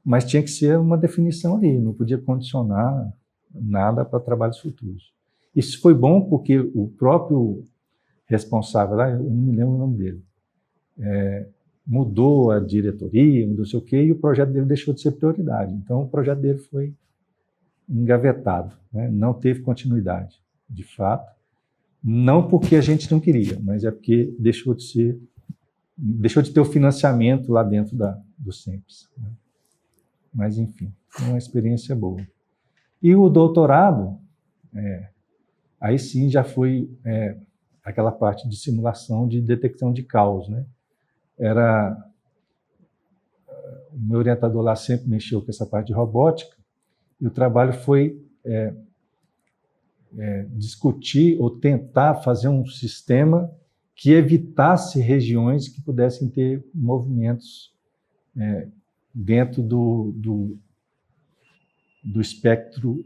A: mas tinha que ser uma definição ali, não podia condicionar nada para trabalhos futuros. Isso foi bom porque o próprio responsável lá, eu não me lembro o nome dele, mudou a diretoria, mudou sei o quê, e o projeto dele deixou de ser prioridade. Então, o projeto dele foi engavetado, não teve continuidade, de fato. Não porque a gente não queria, mas é porque deixou de ter o financiamento lá dentro do SEMPES. Mas, enfim, foi uma experiência boa. E o doutorado, aí sim já foi aquela parte de simulação de detecção de caos, O meu orientador lá sempre mexeu com essa parte de robótica, e o trabalho foi discutir ou tentar fazer um sistema que evitasse regiões que pudessem ter movimentos dentro do espectro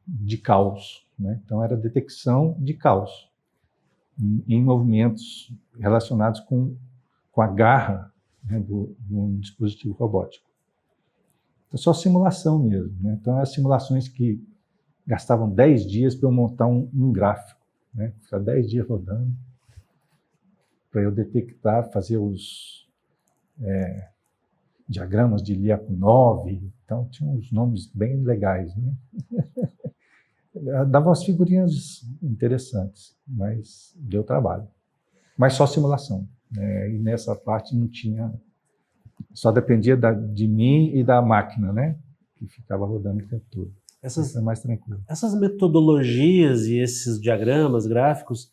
A: de caos. Então, era detecção de caos em movimentos relacionados com a garra do dispositivo robótico. Então, só simulação mesmo. Então, as simulações que gastavam 10 dias para eu montar um gráfico. Ficar 10 dias rodando para eu detectar, fazer os diagramas de Lyapunov. Então, tinha uns nomes bem legais. Dava umas figurinhas interessantes, mas deu trabalho. Mas só simulação. E nessa parte não tinha... Só dependia de mim e da máquina, que ficava rodando o tempo todo. Isso é mais tranquilo.
B: Essas metodologias e esses diagramas, gráficos,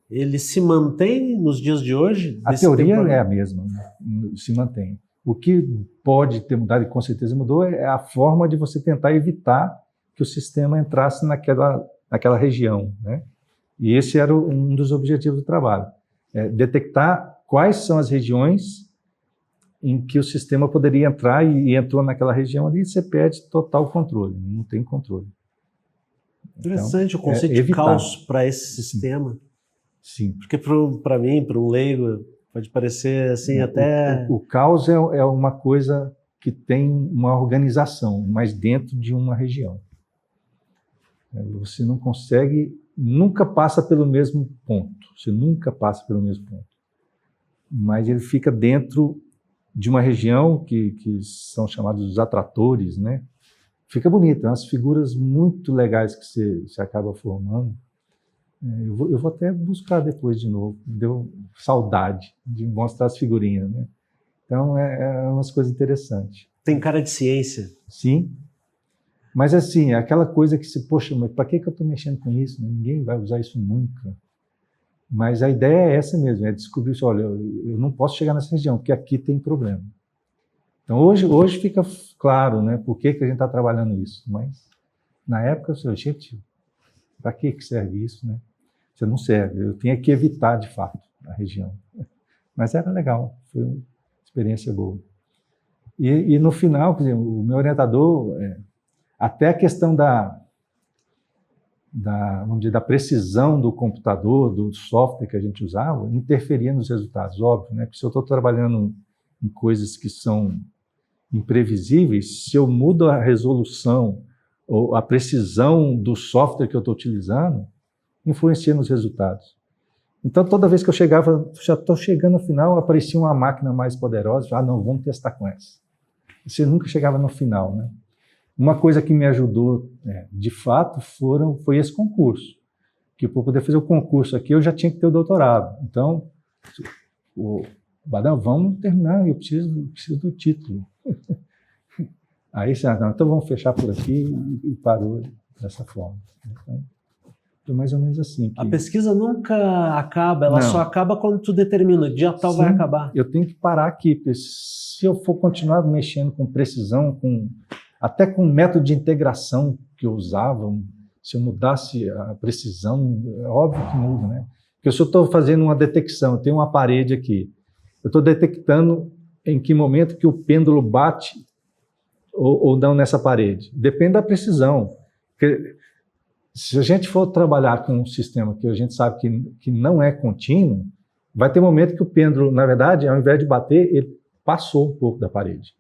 B: eles se mantêm nos dias de hoje?
A: A teoria é a mesma, se mantém. O que pode ter mudado, e com certeza mudou, é a forma de você tentar evitar que o sistema entrasse naquela região. E esse era um dos objetivos do trabalho. Detectar quais são as regiões em que o sistema poderia entrar e entrou naquela região ali, você perde total controle, não tem controle.
B: Interessante, então, o conceito de caos para esse sistema.
A: Sim.
B: Porque para mim, para um leigo, pode parecer assim até...
A: O caos é uma coisa que tem uma organização, mas dentro de uma região. Você não consegue, nunca passa pelo mesmo ponto. Você nunca passa pelo mesmo ponto. Mas ele fica dentro de uma região que são chamados os atratores, Fica bonito, umas figuras muito legais que você acaba formando. Eu vou até buscar depois de novo, deu saudade de mostrar as figurinhas, Então, umas coisas interessantes.
B: Tem cara de ciência.
A: Sim, mas assim, é aquela coisa que poxa, mas para que eu estou mexendo com isso? Ninguém vai usar isso nunca. Mas a ideia é essa mesmo, é descobrir, olha, eu não posso chegar nessa região, porque aqui tem problema. Então, hoje fica claro, por que a gente está trabalhando isso. Mas, na época, eu falei, gente, para que serve isso, Você não serve, eu tinha que evitar, de fato, a região. Mas era legal, foi uma experiência boa. E no final, quer dizer, o meu orientador, até a questão vamos dizer, da precisão do computador, do software que a gente usava, interferia nos resultados, óbvio, Porque se eu estou trabalhando em coisas que são imprevisíveis, se eu mudo a resolução ou a precisão do software que eu estou utilizando, influencia nos resultados. Então, toda vez que eu chegava, já estou chegando no final, aparecia uma máquina mais poderosa, não, vamos testar com essa. Você nunca chegava no final, Uma coisa que me ajudou, de fato, foi esse concurso. Que para poder fazer o concurso aqui, eu já tinha que ter o doutorado. Então, Badão, vamos terminar, eu preciso do título. Aí, então vamos fechar por aqui e parou dessa forma. Então, Foi mais ou menos assim.
B: A pesquisa nunca acaba, ela só acaba quando tu determina, o dia tal vai acabar.
A: Eu tenho que parar aqui, porque se eu for continuar mexendo com precisão, até com o método de integração que eu usava, se eu mudasse a precisão, é óbvio que muda, né? Porque se eu estou fazendo uma detecção, eu tenho uma parede aqui, eu estou detectando em que momento que o pêndulo bate ou não nessa parede. Depende da precisão. Porque se a gente for trabalhar com um sistema que a gente sabe que não é contínuo, vai ter momento que o pêndulo, na verdade, ao invés de bater, ele passou um pouco da parede.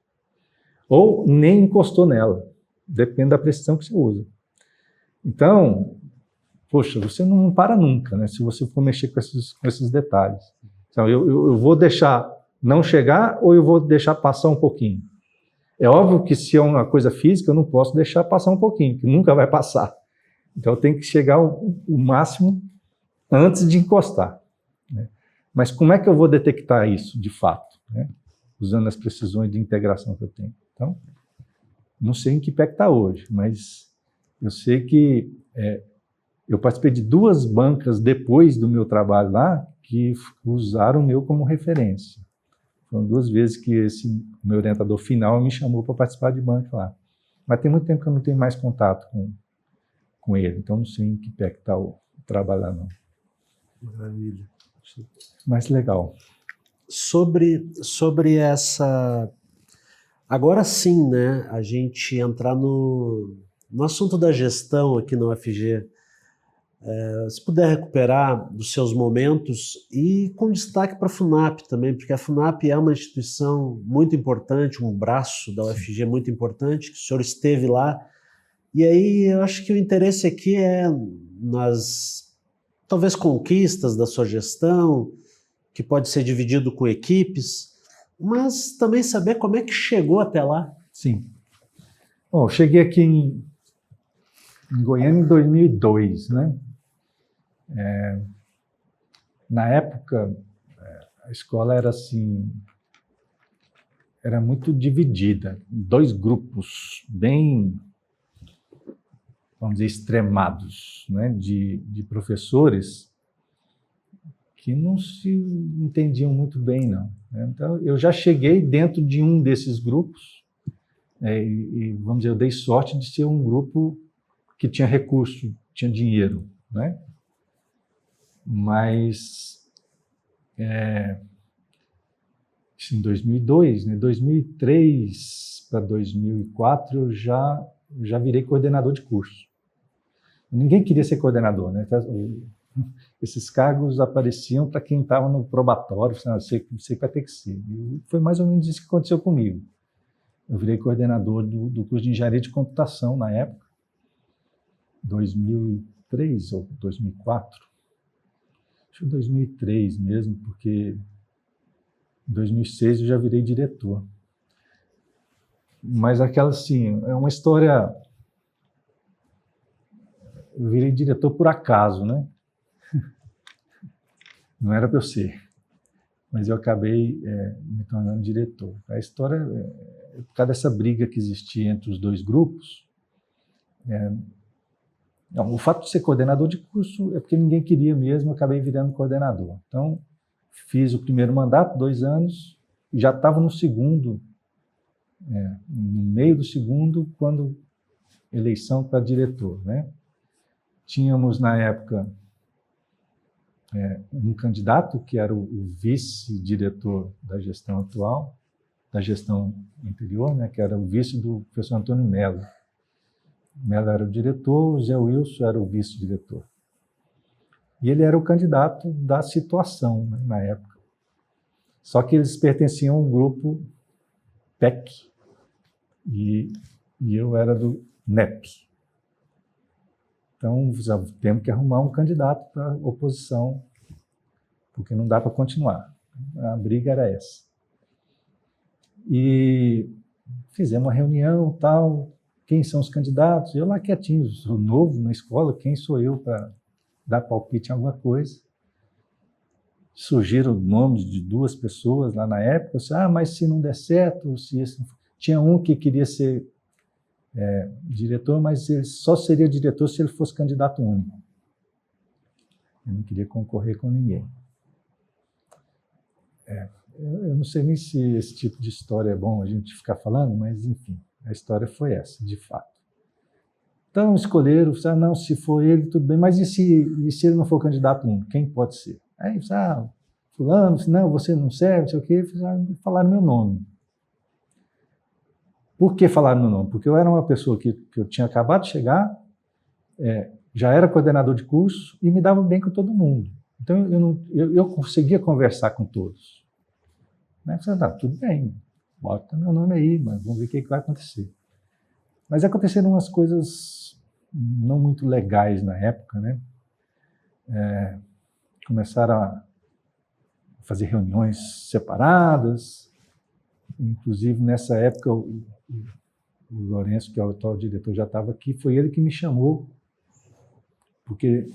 A: Ou nem encostou nela. Depende da precisão que você usa. Então, poxa, você não para nunca, né? Se você for mexer com esses detalhes. Então, eu vou deixar não chegar ou eu vou deixar passar um pouquinho? É óbvio que se é uma coisa física, eu não posso deixar passar um pouquinho, que nunca vai passar. Então, eu tenho que chegar o máximo antes de encostar, né? Mas como é que eu vou detectar isso, de fato, né? Usando as precisões de integração que eu tenho. Então, não sei em que pé que está hoje, mas eu sei que eu participei de 2 bancas depois do meu trabalho lá que usaram o meu como referência. Foram 2 vezes que esse meu orientador final me chamou para participar de banca lá. Mas tem muito tempo que eu não tenho mais contato com ele, então não sei em que pé que está o trabalho lá, não.
B: Maravilha.
A: Mas legal.
B: Sobre essa... Agora sim, né, a gente entrar no assunto da gestão aqui no UFG. Se puder recuperar dos seus momentos e com destaque para a FUNAP também, porque a FUNAP é uma instituição muito importante, um braço da UFG muito importante, que o senhor esteve lá. E aí eu acho que o interesse aqui é nas, talvez, conquistas da sua gestão, que pode ser dividido com equipes, mas também saber como é que chegou até lá.
A: Sim. Bom, eu cheguei aqui em Goiânia em 2002, né? Na época, a escola era assim, era muito dividida, em 2 grupos bem, vamos dizer, extremados, né? De professores que não se entendiam muito bem, não. Então, eu já cheguei dentro de um desses grupos, e vamos dizer, eu dei sorte de ser um grupo que tinha recurso, tinha dinheiro, né? Mas, em 2002, né, 2003 para 2004, eu já virei coordenador de curso. Ninguém queria ser coordenador, né? Esses cargos apareciam para quem estava no probatório, você vai ter que ser. E foi mais ou menos isso que aconteceu comigo. Eu virei coordenador do curso de Engenharia de Computação na época, 2003 ou 2004. Acho que 2003 mesmo, porque em 2006 eu já virei diretor. Mas aquela, assim, é uma história... Eu virei diretor por acaso, né? Não era para eu ser, mas eu acabei me tornando diretor. A história é por causa dessa briga que existia entre os 2 grupos. O fato de ser coordenador de curso é porque ninguém queria mesmo, eu acabei virando coordenador. Então, fiz o primeiro mandato, 2 anos, e já estava no segundo, no meio do segundo, quando eleição para diretor, né? Tínhamos, na época, um candidato que era o vice-diretor da gestão atual, da gestão anterior, né, que era o vice do professor Antônio Mello. Mello era o diretor, o Zé Wilson era o vice-diretor. E ele era o candidato da situação, né, na época. Só que eles pertenciam ao grupo PEC e eu era do NEP. Então, temos que arrumar um candidato para a oposição, porque não dá para continuar. A briga era essa. E fizemos uma reunião, tal, quem são os candidatos? Eu lá quietinho, sou novo na escola, quem sou eu para dar palpite em alguma coisa? Surgiram nomes de 2 pessoas lá na época, eu disse, mas se não der certo, tinha um que queria ser diretor, mas ele só seria diretor se ele fosse candidato único. Eu não queria concorrer com ninguém. Eu não sei nem se esse tipo de história é bom a gente ficar falando, mas enfim, a história foi essa, de fato. Então escolheram, não, se for ele, tudo bem, mas e se ele não for candidato único, quem pode ser? Aí, fulano, não, você não serve, não sei o quê, falaram meu nome. Por que falaram meu nome? Porque eu era uma pessoa que eu tinha acabado de chegar, já era coordenador de curso e me dava bem com todo mundo. Então eu conseguia conversar com todos. Né? Tudo bem, bota meu nome aí, mas vamos ver o que vai acontecer. Mas aconteceram umas coisas não muito legais na época, né? Começaram a fazer reuniões separadas, inclusive nessa época o Lourenço, que é o atual diretor, já estava aqui, foi ele que me chamou, porque...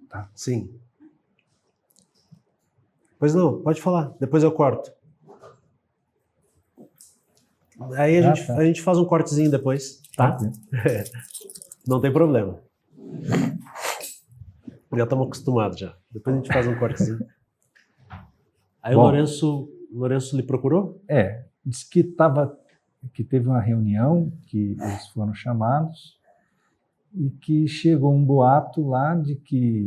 B: Tá. Sim. Pois não, pode falar, depois eu corto. Aí a gente faz um cortezinho depois, tá? Não tem problema. Já estamos acostumados já. Depois a gente faz um cortezinho. Aí o Lourenço lhe procurou?
A: Disse que teve uma reunião, que eles foram chamados, e que chegou um boato lá de que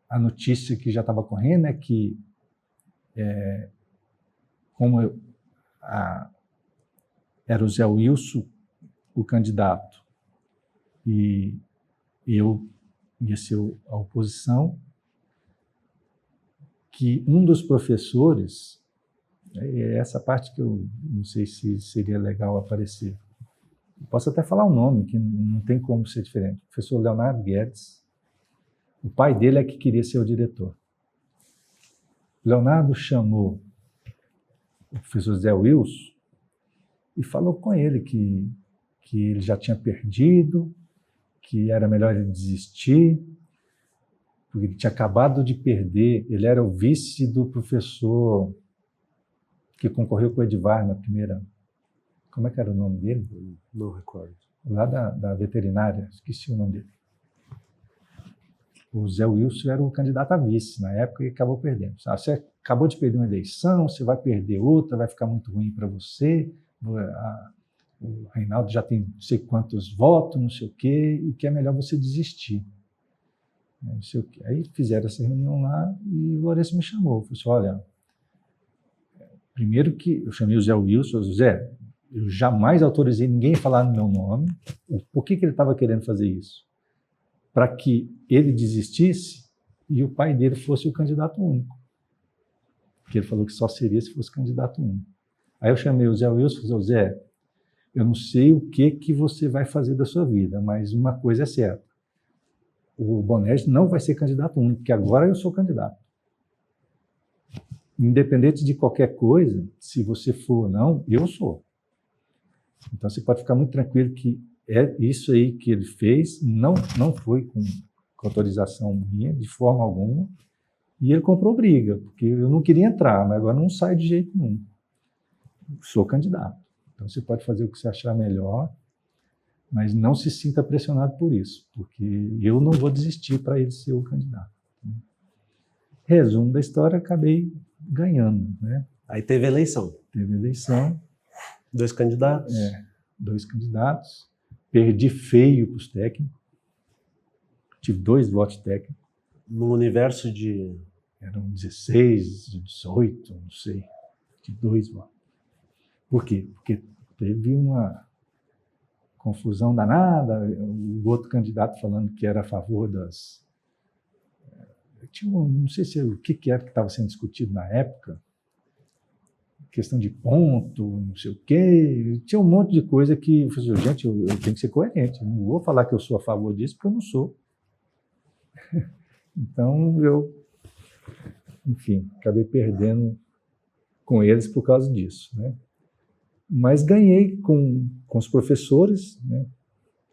A: a notícia que já estava correndo é que, como era o Zé Wilson o candidato e eu ia ser a oposição, que um dos professores, é essa parte que eu não sei se seria legal aparecer, eu posso até falar o nome, que não tem como ser diferente, o professor Leonardo Guedes, o pai dele é que queria ser o diretor. Leonardo chamou o professor Zé Wilson e falou com ele que ele já tinha perdido, que era melhor ele desistir, porque ele tinha acabado de perder, ele era o vice do professor que concorreu com o Edivar na primeira... Como é que era o nome dele?
B: Não recordo.
A: Lá da veterinária, esqueci o nome dele. O Zé Wilson era o candidato a vice na época e acabou perdendo. Você acabou de perder uma eleição, você vai perder outra, vai ficar muito ruim para você, o Reinaldo já tem não sei quantos votos, não sei o quê, e que é melhor você desistir. Não sei o quê. Aí fizeram essa reunião lá e o Lourenço me chamou. Falei assim, olha, primeiro que eu chamei o Zé Wilson, Zé, eu jamais autorizei ninguém a falar no meu nome. Por que ele estava querendo fazer isso? Para que ele desistisse e o pai dele fosse o candidato único. Porque ele falou que só seria se fosse candidato único. Aí eu chamei o Zé Wilson e falei, Zé, eu não sei o que você vai fazer da sua vida, mas uma coisa é certa. O Bonerges não vai ser candidato único, porque agora eu sou candidato. Independente de qualquer coisa, se você for ou não, eu sou. Então você pode ficar muito tranquilo que isso aí que ele fez não foi com autorização minha, de forma alguma, e ele comprou briga, porque eu não queria entrar, mas agora não sai de jeito nenhum. Sou candidato. Então você pode fazer o que você achar melhor, mas não se sinta pressionado por isso, porque eu não vou desistir para ele ser o candidato. Resumo da história, acabei ganhando, né?
B: Aí teve eleição.
A: Teve eleição.
B: 2 candidatos.
A: 2 candidatos. Perdi feio para os técnicos. Tive 2 votos técnicos.
B: No universo de...
A: Eram 16, 18, não sei. Tive 2 votos. Por quê? Porque teve uma confusão danada, o outro candidato falando que era a favor das... não sei o que era que estava sendo discutido na época, questão de ponto, não sei o quê, tinha um monte de coisa que eu falei, gente, eu tenho que ser coerente, eu não vou falar que eu sou a favor disso, porque eu não sou. Então, enfim, acabei perdendo com eles por causa disso, né? Mas ganhei com os professores, né?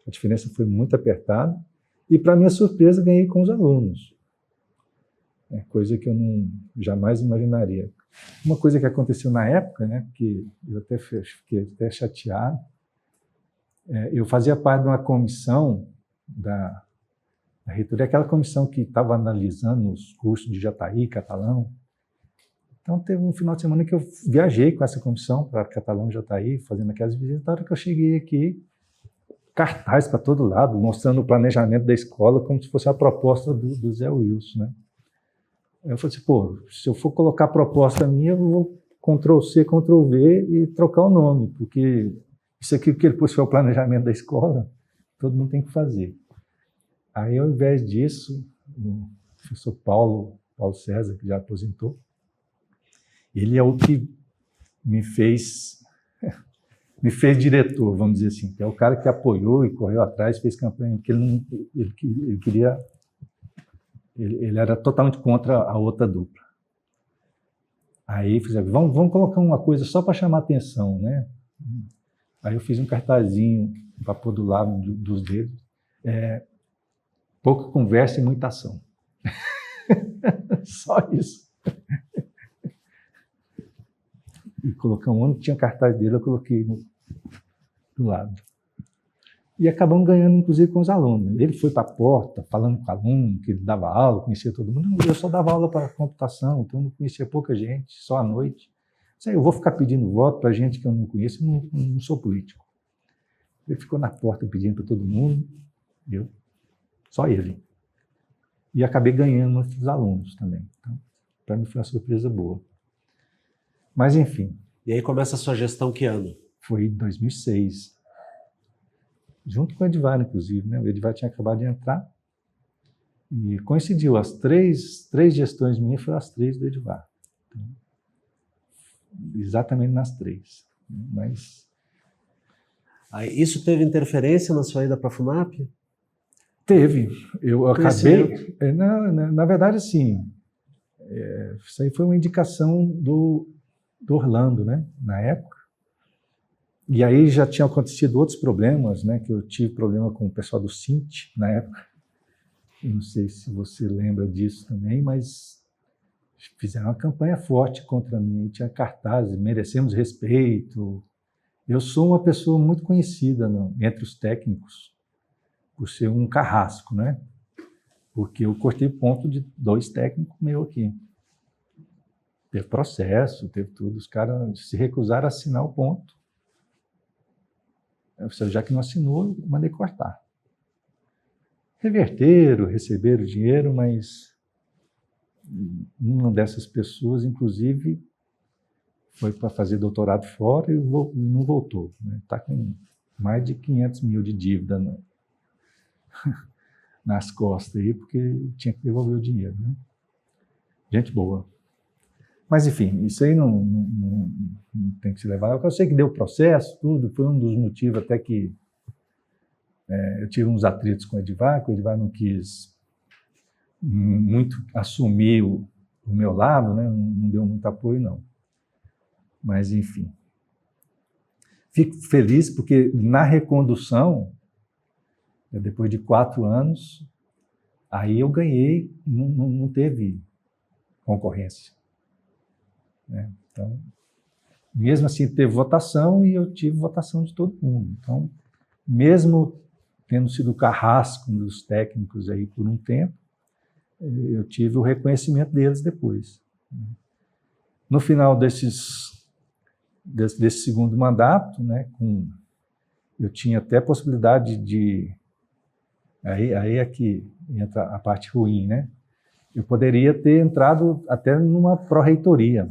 A: A diferença foi muito apertada, e para minha surpresa ganhei com os alunos, coisa que eu jamais imaginaria. Uma coisa que aconteceu na época, né, que eu até fiquei chateado, eu fazia parte de uma comissão da reitoria, aquela comissão que estava analisando os cursos de Jataí, catalão. Então, teve um final de semana que eu viajei com essa comissão para Catalão e Jataí, fazendo aquelas visitas. Na hora que eu cheguei aqui, cartaz para todo lado, mostrando o planejamento da escola como se fosse a proposta do Zé Wilson, né? Aí eu falei assim, pô, se eu for colocar a proposta minha, eu vou Ctrl+C, Ctrl+V e trocar o nome, porque isso aqui que ele pôs foi o planejamento da escola, todo mundo tem que fazer. Aí, ao invés disso, o professor Paulo César, que já aposentou, ele é o que me fez diretor, vamos dizer assim. É o cara que apoiou e correu atrás, fez campanha, porque ele queria... Ele era totalmente contra a outra dupla. Aí fizeram, vamos colocar uma coisa só para chamar atenção, né? Aí eu fiz um cartazinho para pôr do lado dos dedos. Pouca conversa e muita ação. Só isso. E coloquei onde tinha cartaz dele, eu coloquei do lado. E acabamos ganhando, inclusive, com os alunos. Ele foi para a porta, falando com o aluno, que ele dava aula, conhecia todo mundo. Eu só dava aula para computação, então eu não conhecia pouca gente, só à noite. Eu vou ficar pedindo voto para gente que eu não conheço, eu não sou político. Ele ficou na porta pedindo para todo mundo, só ele. E acabei ganhando os alunos também. Então, para mim foi uma surpresa boa. Mas, enfim.
B: E aí começa a sua gestão que ano?
A: Foi em 2006. Junto com o Edivar, inclusive, né? O Edivar tinha acabado de entrar. E coincidiu, as três gestões minhas foram as 3 do Edivar. Então, exatamente nas 3. Mas...
B: Aí, isso teve interferência na sua ida para a FUNAP?
A: Teve. Eu acabei... Na verdade, sim. Isso aí foi uma indicação do Orlando, né? Na época. E aí já tinham acontecido outros problemas, né? Que eu tive problema com o pessoal do Sint na época. Eu não sei se você lembra disso também, mas fizeram uma campanha forte contra mim. Tinha cartazes, merecemos respeito. Eu sou uma pessoa muito conhecida entre os técnicos por ser um carrasco, né? Porque eu cortei ponto de 2 técnicos meus aqui. Teve processo, teve tudo. Os caras se recusaram a assinar o ponto. Já que não assinou, eu mandei cortar. Reverteram, receberam dinheiro, mas uma dessas pessoas, inclusive, foi para fazer doutorado fora e não voltou. Está com mais de 500 mil de dívida nas costas aí, porque tinha que devolver o dinheiro. Né? Gente boa. Mas, enfim, isso aí não tem que se levar. Eu sei que deu processo, tudo, foi um dos motivos até que eu tive uns atritos com o Edivar, que o Edivar não quis muito assumir o meu lado, né? Não deu muito apoio, não. Mas, enfim. Fico feliz porque na recondução, depois de 4 anos, aí eu ganhei, não teve concorrência. Né? Então, mesmo assim, teve votação e eu tive votação de todo mundo. Então, mesmo tendo sido carrasco dos técnicos aí por um tempo, eu tive o reconhecimento deles depois. No final desse segundo mandato, né, eu tinha até a possibilidade de... Aí é que entra a parte ruim, né? Eu poderia ter entrado até numa pró-reitoria,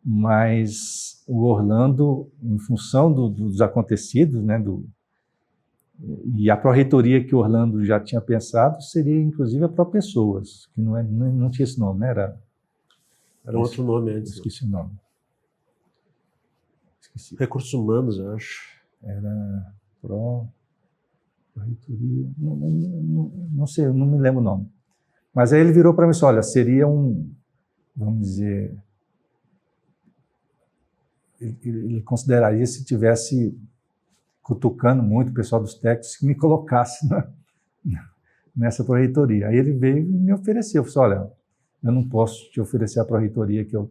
A: mas o Orlando, em função dos acontecidos, né, e a pró-reitoria que o Orlando já tinha pensado seria, inclusive, a pró-pessoas, que não tinha esse nome, né? Era
B: outro nome antes.
A: Esqueci o nome. Esqueci.
B: Recursos Humanos, eu acho.
A: Era pró-reitoria, não sei, não me lembro o nome. Mas aí ele virou para mim e disse, olha, seria vamos dizer... Ele consideraria se tivesse cutucando muito o pessoal dos técnicos que me colocasse nessa pró-reitoria. Aí ele veio e me ofereceu. Eu falei, olha, eu não posso te oferecer a pró-reitoria que eu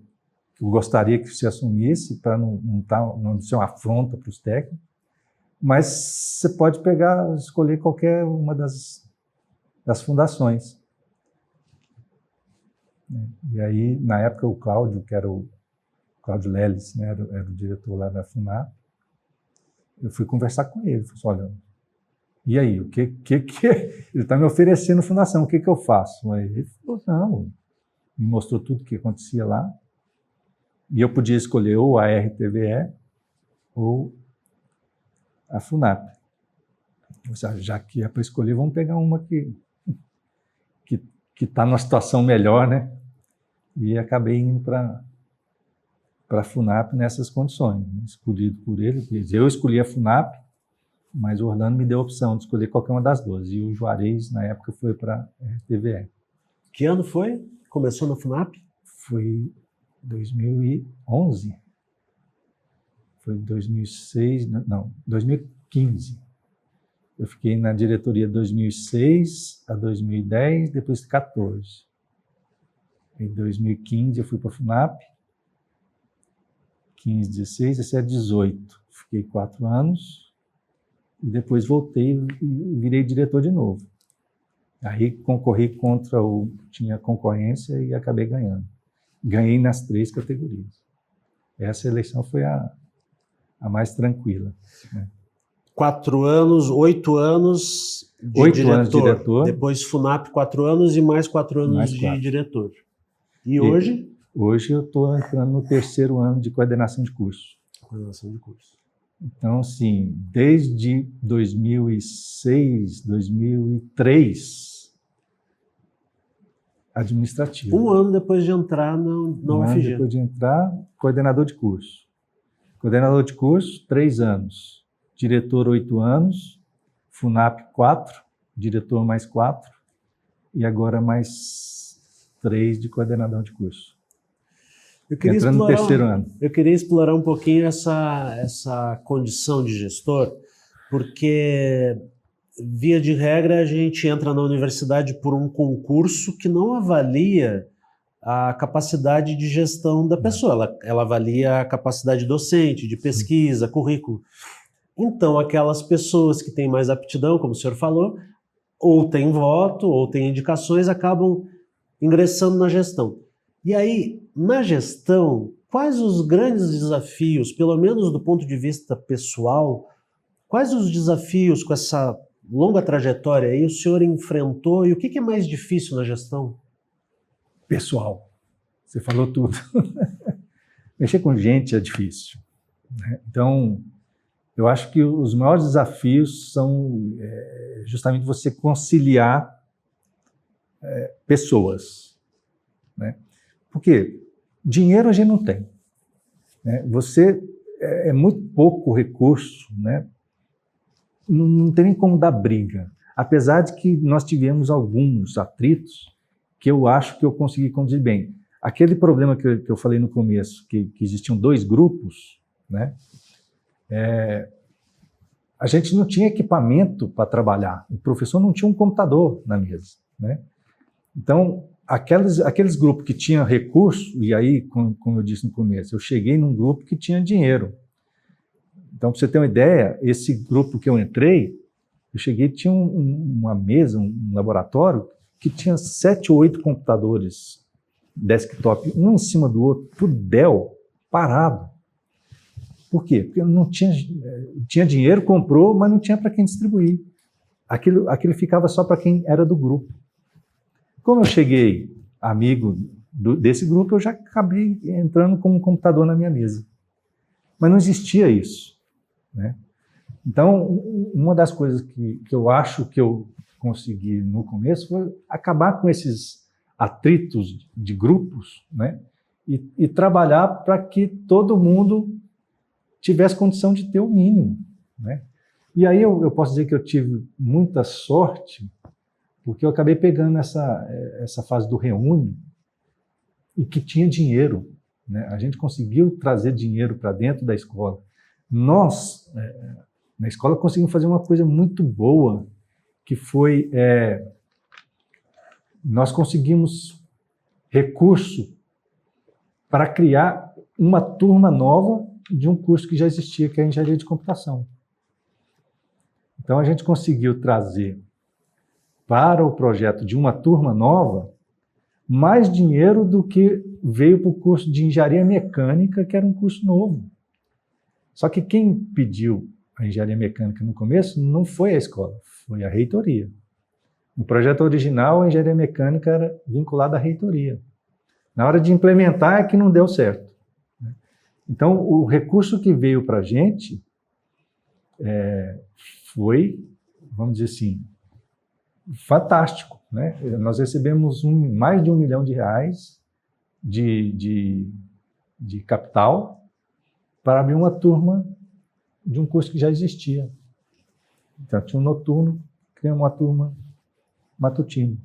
A: gostaria que você assumisse para não ser uma afronta para os técnicos, mas você pode escolher qualquer uma das fundações. E aí, na época, o Cláudio, que era o Cláudio Leles, né, era o diretor lá da FUNAP, eu fui conversar com ele. Falei assim, olha, e aí, o que ele está me oferecendo fundação, o que eu faço? Aí ele falou, não, me mostrou tudo o que acontecia lá, e eu podia escolher ou a RTVE ou a FUNAP. Já que é para escolher, vamos pegar uma que está numa situação melhor, né? E acabei indo para a FUNAP nessas condições, né? Escolhido por ele. Eu escolhi a FUNAP, mas o Orlando me deu a opção de escolher qualquer uma das duas. E o Juarez, na época, foi para a RTVE.
B: Que ano foi? Começou na FUNAP?
A: Foi 2011. Foi 2006, não, 2015. Eu fiquei na diretoria de 2006 a 2010, depois de 14. Em 2015 eu fui para a FUNAP, 15, 16, 17, 18. Fiquei 4 anos e depois voltei e virei diretor de novo. Aí concorri tinha concorrência e acabei ganhando. Ganhei nas 3 categorias. Essa eleição foi a mais tranquila, né?
B: 4 anos, 8 anos de
A: 8 anos de diretor.
B: Depois FUNAP 4 anos e mais 4 anos de diretor. E hoje?
A: Hoje eu estou entrando no 3º ano de coordenação de curso.
B: Coordenação de curso.
A: Então, assim, desde 2006, 2003, administrativo.
B: 1 ano depois de entrar na UFG.
A: 1 ano depois de entrar, coordenador de curso. Coordenador de curso, 3 anos. Diretor, 8 anos. FUNAP, 4. Diretor, mais 4. E agora mais 3 de coordenador de curso. Entrando no 3º ano.
B: Eu queria explorar um pouquinho essa condição de gestor, porque, via de regra, a gente entra na universidade por um concurso que não avalia a capacidade de gestão da pessoa. Ela avalia a capacidade docente, de pesquisa, currículo. Então, aquelas pessoas que têm mais aptidão, como o senhor falou, ou têm voto, ou têm indicações, acabam ingressando na gestão. E aí, na gestão, quais os grandes desafios, pelo menos do ponto de vista pessoal, quais os desafios com essa longa trajetória aí o senhor enfrentou e o que é mais difícil na gestão?
A: Pessoal, você falou tudo. Mexer com gente é difícil, né? Então, eu acho que os maiores desafios são justamente você conciliar pessoas, né? Porque dinheiro a gente não tem, né? É muito pouco recurso, né? Não tem nem como dar briga. Apesar de que nós tivemos alguns atritos que eu acho que eu consegui conduzir bem. Aquele problema que eu falei no começo, que existiam 2 grupos, né? A gente não tinha equipamento para trabalhar. O professor não tinha um computador na mesa, né? Então, aqueles grupos que tinham recurso, e aí, como eu disse no começo, eu cheguei num grupo que tinha dinheiro. Então, para você ter uma ideia, esse grupo que eu entrei, eu cheguei, tinha uma mesa, um laboratório, que tinha 7 ou 8 computadores desktop, um em cima do outro, tudo Dell, parado. Por quê? Porque não tinha dinheiro, comprou, mas não tinha para quem distribuir. Aquilo ficava só para quem era do grupo. Como eu cheguei amigo desse grupo, eu já acabei entrando com um computador na minha mesa. Mas não existia isso, né? Então, uma das coisas que eu acho que eu consegui no começo foi acabar com esses atritos de grupos, né? E trabalhar para que todo mundo tivesse condição de ter o mínimo, né? E aí eu posso dizer que eu tive muita sorte, porque eu acabei pegando essa fase do Reúne e que tinha dinheiro, né? A gente conseguiu trazer dinheiro para dentro da escola. Nós, na escola, conseguimos fazer uma coisa muito boa, que foi, nós conseguimos recurso para criar uma turma nova de um curso que já existia, que é a Engenharia de Computação. Então, a gente conseguiu trazer para o projeto de uma turma nova mais dinheiro do que veio para o curso de engenharia mecânica, que era um curso novo. Só que quem pediu a engenharia mecânica no começo não foi a escola, foi a reitoria. No projeto original, a engenharia mecânica era vinculada à reitoria. Na hora de implementar é que não deu certo. Então, o recurso que veio para a gente foi, vamos dizer assim, fantástico, né? Nós recebemos mais de R$1 milhão de capital para abrir uma turma de um curso que já existia. Então, tinha um noturno, criamos uma turma matutino.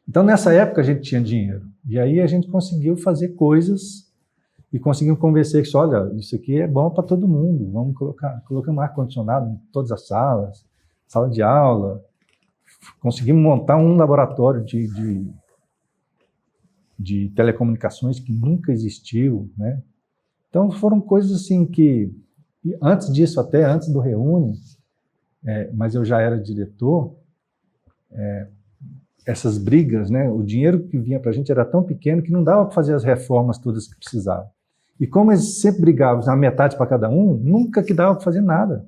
A: Então, nessa época, a gente tinha dinheiro. E aí a gente conseguiu fazer coisas e conseguimos convencer que, olha, isso aqui é bom para todo mundo, vamos colocamos ar-condicionado em todas as salas, sala de aula, conseguimos montar um laboratório de telecomunicações que nunca existiu, né? Então, foram coisas assim que, antes disso, até antes do Reúne, mas eu já era diretor, essas brigas, né? O dinheiro que vinha para a gente era tão pequeno que não dava para fazer as reformas todas que precisavam. E como eles sempre brigavam na metade para cada um, nunca que dava para fazer nada.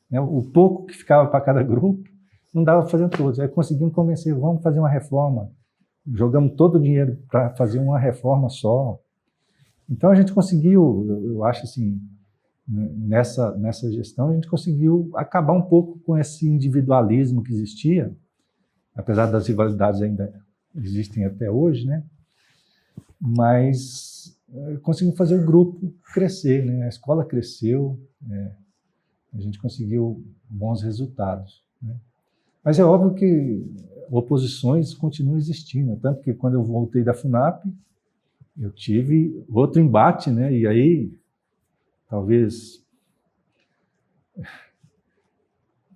A: Né? O pouco que ficava para cada grupo, não dava para fazer todos. Aí conseguimos convencer, vamos fazer uma reforma. Jogamos todo o dinheiro para fazer uma reforma só. Então a gente conseguiu, eu acho assim, nessa gestão, a gente conseguiu acabar um pouco com esse individualismo que existia, apesar das rivalidades ainda existem até hoje, né? Mas conseguimos fazer o grupo crescer, né? A escola cresceu, a gente conseguiu bons resultados, né? Mas é óbvio que oposições continuam existindo, tanto que quando eu voltei da FUNAP, eu tive outro embate, né? E aí, talvez,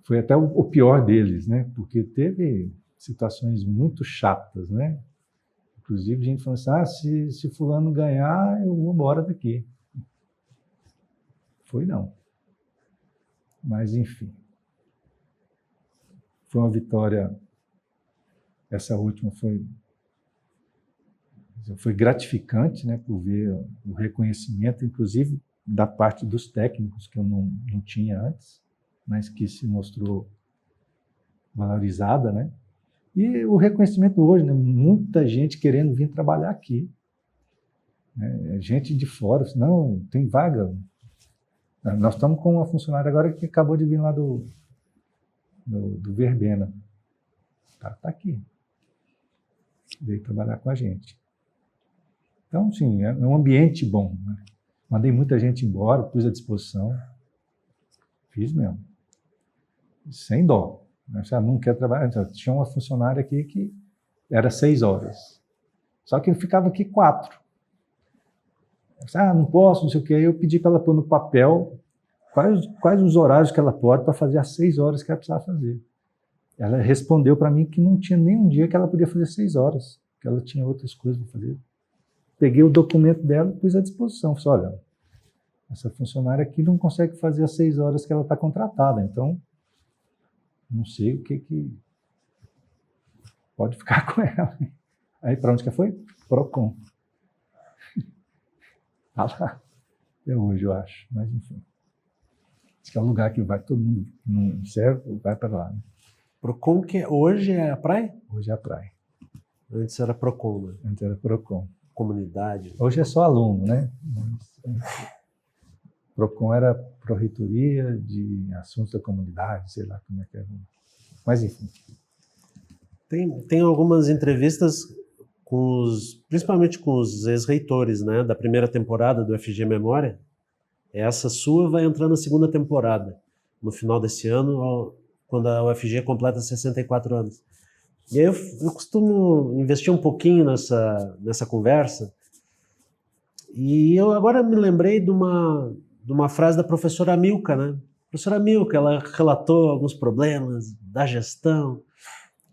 A: foi até o pior deles, né? Porque teve situações muito chatas, né? Inclusive, a gente falou assim, se fulano ganhar, eu vou embora daqui. Foi não. Mas, enfim. Foi uma vitória, essa última foi gratificante, né, por ver o reconhecimento, inclusive da parte dos técnicos, que eu não tinha antes, mas que se mostrou valorizada, né? E o reconhecimento hoje, né? Muita gente querendo vir trabalhar aqui. Né? Gente de fora, não, tem vaga. Nós estamos com uma funcionária agora que acabou de vir lá do Verbena. Tá aqui. Veio trabalhar com a gente. Então, sim, é um ambiente bom. Né? Mandei muita gente embora, pus à disposição. Fiz mesmo. Sem dó. Não quer trabalhar. Então, tinha uma funcionária aqui que era 6 horas. Só que eu ficava aqui 4. Não posso, não sei o quê. Aí eu pedi para ela pôr no papel quais os horários que ela pode para fazer as 6 horas que ela precisava fazer. Ela respondeu para mim que não tinha nenhum dia que ela podia fazer 6 horas, que ela tinha outras coisas para fazer. Peguei o documento dela e pus à disposição. Falei, olha, essa funcionária aqui não consegue fazer as 6 horas que ela está contratada, então não sei o que pode ficar com ela. Aí para onde que foi? Procon. Tá lá. É hoje, eu acho, mas enfim. Acho que é um lugar que vai todo mundo, não serve, vai para lá. Né?
B: Procon, que hoje é a praia?
A: Hoje é a praia.
B: Antes era Procon, né?
A: Antes era Procon.
B: Comunidade.
A: Hoje é só aluno, né? Procon era Pró-Reitoria de Assuntos da Comunidade, sei lá como é que é. Mas enfim.
B: Tem algumas entrevistas principalmente com os ex-reitores, né, da primeira temporada do FG Memória. Essa sua vai entrar na segunda temporada, no final desse ano, quando a UFG completa 64 anos. E aí eu costumo investir um pouquinho nessa conversa, e eu agora me lembrei de uma frase da professora Milka, né? A professora Milka, ela relatou alguns problemas da gestão,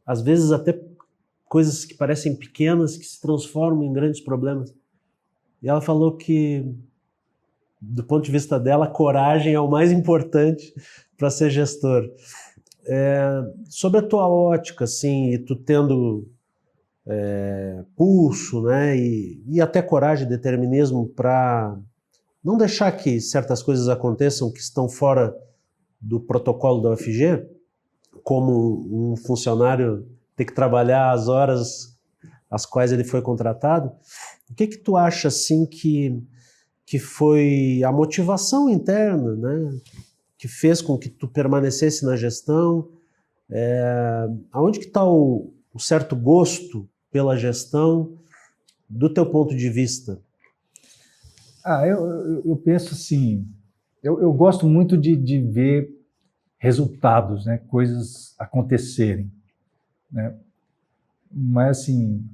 B: às vezes até coisas que parecem pequenas, que se transformam em grandes problemas. E ela falou que do ponto de vista dela, coragem é o mais importante para ser gestor. Sobre a tua ótica, assim, e tu tendo pulso, né, e até coragem e determinismo para não deixar que certas coisas aconteçam que estão fora do protocolo da UFG, como um funcionário ter que trabalhar as horas às quais ele foi contratado, o que tu acha, assim, que foi a motivação interna, né, que fez com que tu permanecesse na gestão? Aonde que está o certo gosto pela gestão do teu ponto de vista?
A: Eu penso assim, eu gosto muito de ver resultados, né, coisas acontecerem, né? Mas assim,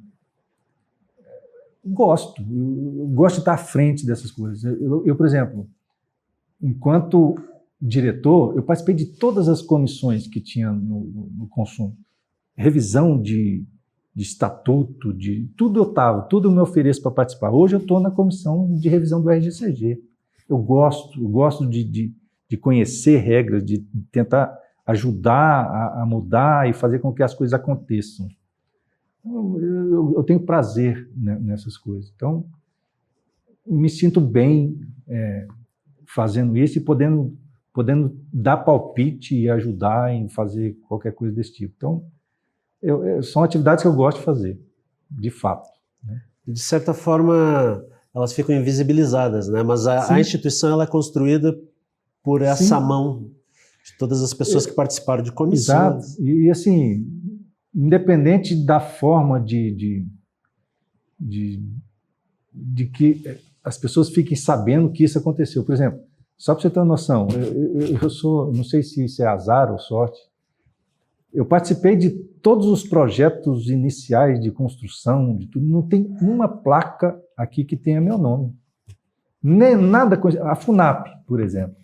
A: eu gosto de estar à frente dessas coisas. Eu, por exemplo, enquanto diretor, eu participei de todas as comissões que tinha no consumo. Revisão de estatuto, de tudo tudo eu me ofereço para participar. Hoje eu estou na comissão de revisão do RGCG. Eu gosto de conhecer regras, de tentar ajudar a mudar e fazer com que as coisas aconteçam. Eu tenho prazer nessas coisas. Então, me sinto bem fazendo isso e podendo dar palpite e ajudar em fazer qualquer coisa desse tipo. Então, são atividades que eu gosto de fazer, de fato, né?
B: De certa forma, elas ficam invisibilizadas, né? Mas a instituição ela é construída por essa mão de todas as pessoas que participaram de comissões.
A: Exato. E assim, independente da forma de que as pessoas fiquem sabendo que isso aconteceu. Por exemplo, só para você ter uma noção, eu não sei se isso é azar ou sorte, eu participei de todos os projetos iniciais de construção, de tudo. Não tem uma placa aqui que tenha meu nome. Nem nada. A FUNAP, por exemplo.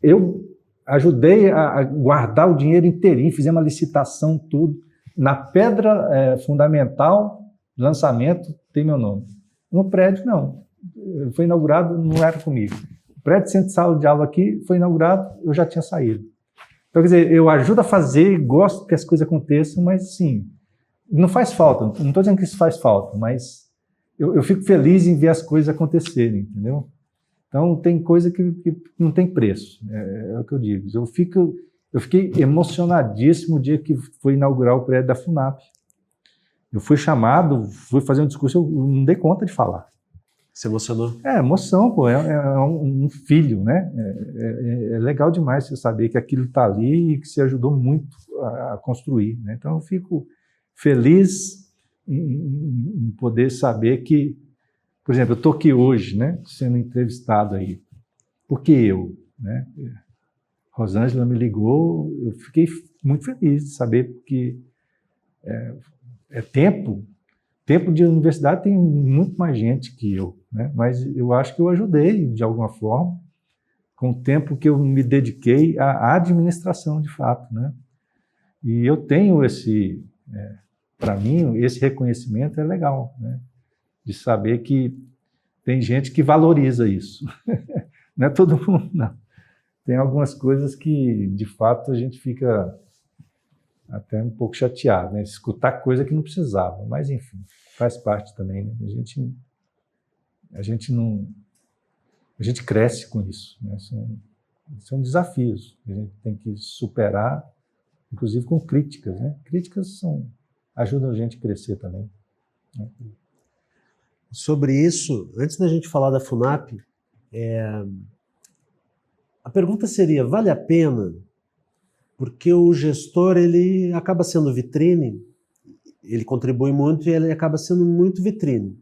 A: Eu ajudei a guardar o dinheiro inteirinho, fizemos uma licitação, tudo. Na pedra fundamental, lançamento, tem meu nome. No prédio, não. Foi inaugurado, não era comigo. O prédio centro de sala de aula aqui foi inaugurado, eu já tinha saído. Então, quer dizer, eu ajudo a fazer, gosto que as coisas aconteçam, mas, sim, não faz falta. Não estou dizendo que isso faz falta, mas eu fico feliz em ver as coisas acontecerem, entendeu? Então, tem coisa que não tem preço, é o que eu digo. Eu fiquei emocionadíssimo o dia que foi inaugurar o prédio da FUNAP. Eu fui chamado, fui fazer um discurso, eu não dei conta de falar.
B: Se emocionou?
A: Emoção, pô, é um filho, né? É legal demais você saber que aquilo está ali e que você ajudou muito a construir, né? Então eu fico feliz em poder saber que, por exemplo, eu estou aqui hoje, né, sendo entrevistado aí. Por que eu, né? Rosângela me ligou, eu fiquei muito feliz de saber que tempo de universidade tem muito mais gente que eu, né? Mas eu acho que eu ajudei de alguma forma com o tempo que eu me dediquei à administração de fato, né? E eu tenho para mim, esse reconhecimento é legal, né? De saber que tem gente que valoriza isso. Não é todo mundo, não. Tem algumas coisas que, de fato, a gente fica até um pouco chateado, né? Escutar coisa que não precisava, mas enfim, faz parte também, né? A gente cresce com isso, né? São desafios que a gente tem que superar, inclusive com críticas, né? Críticas ajudam a gente a crescer também, né?
B: Sobre isso, antes da gente falar da FUNAP, a pergunta seria, vale a pena? Porque o gestor, ele acaba sendo vitrine, ele contribui muito e ele acaba sendo muito vitrine.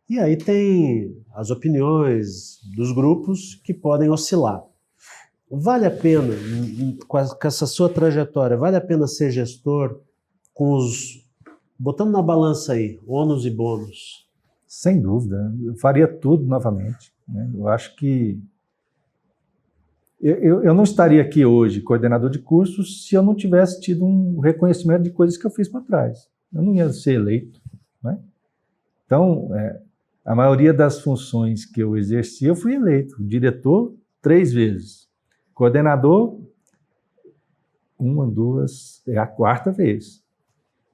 B: E aí tem as opiniões dos grupos que podem oscilar. Vale a pena, com essa sua trajetória, vale a pena ser gestor botando na balança aí, ônus e bônus?
A: Sem dúvida, eu faria tudo novamente, né? Eu acho que eu não estaria aqui hoje, coordenador de cursos, se eu não tivesse tido um reconhecimento de coisas que eu fiz para trás. Eu não ia ser eleito, né? Então, A maioria das funções que eu exerci, eu fui eleito. Diretor, 3 vezes. Coordenador, 1, 2, é a 4ª vez.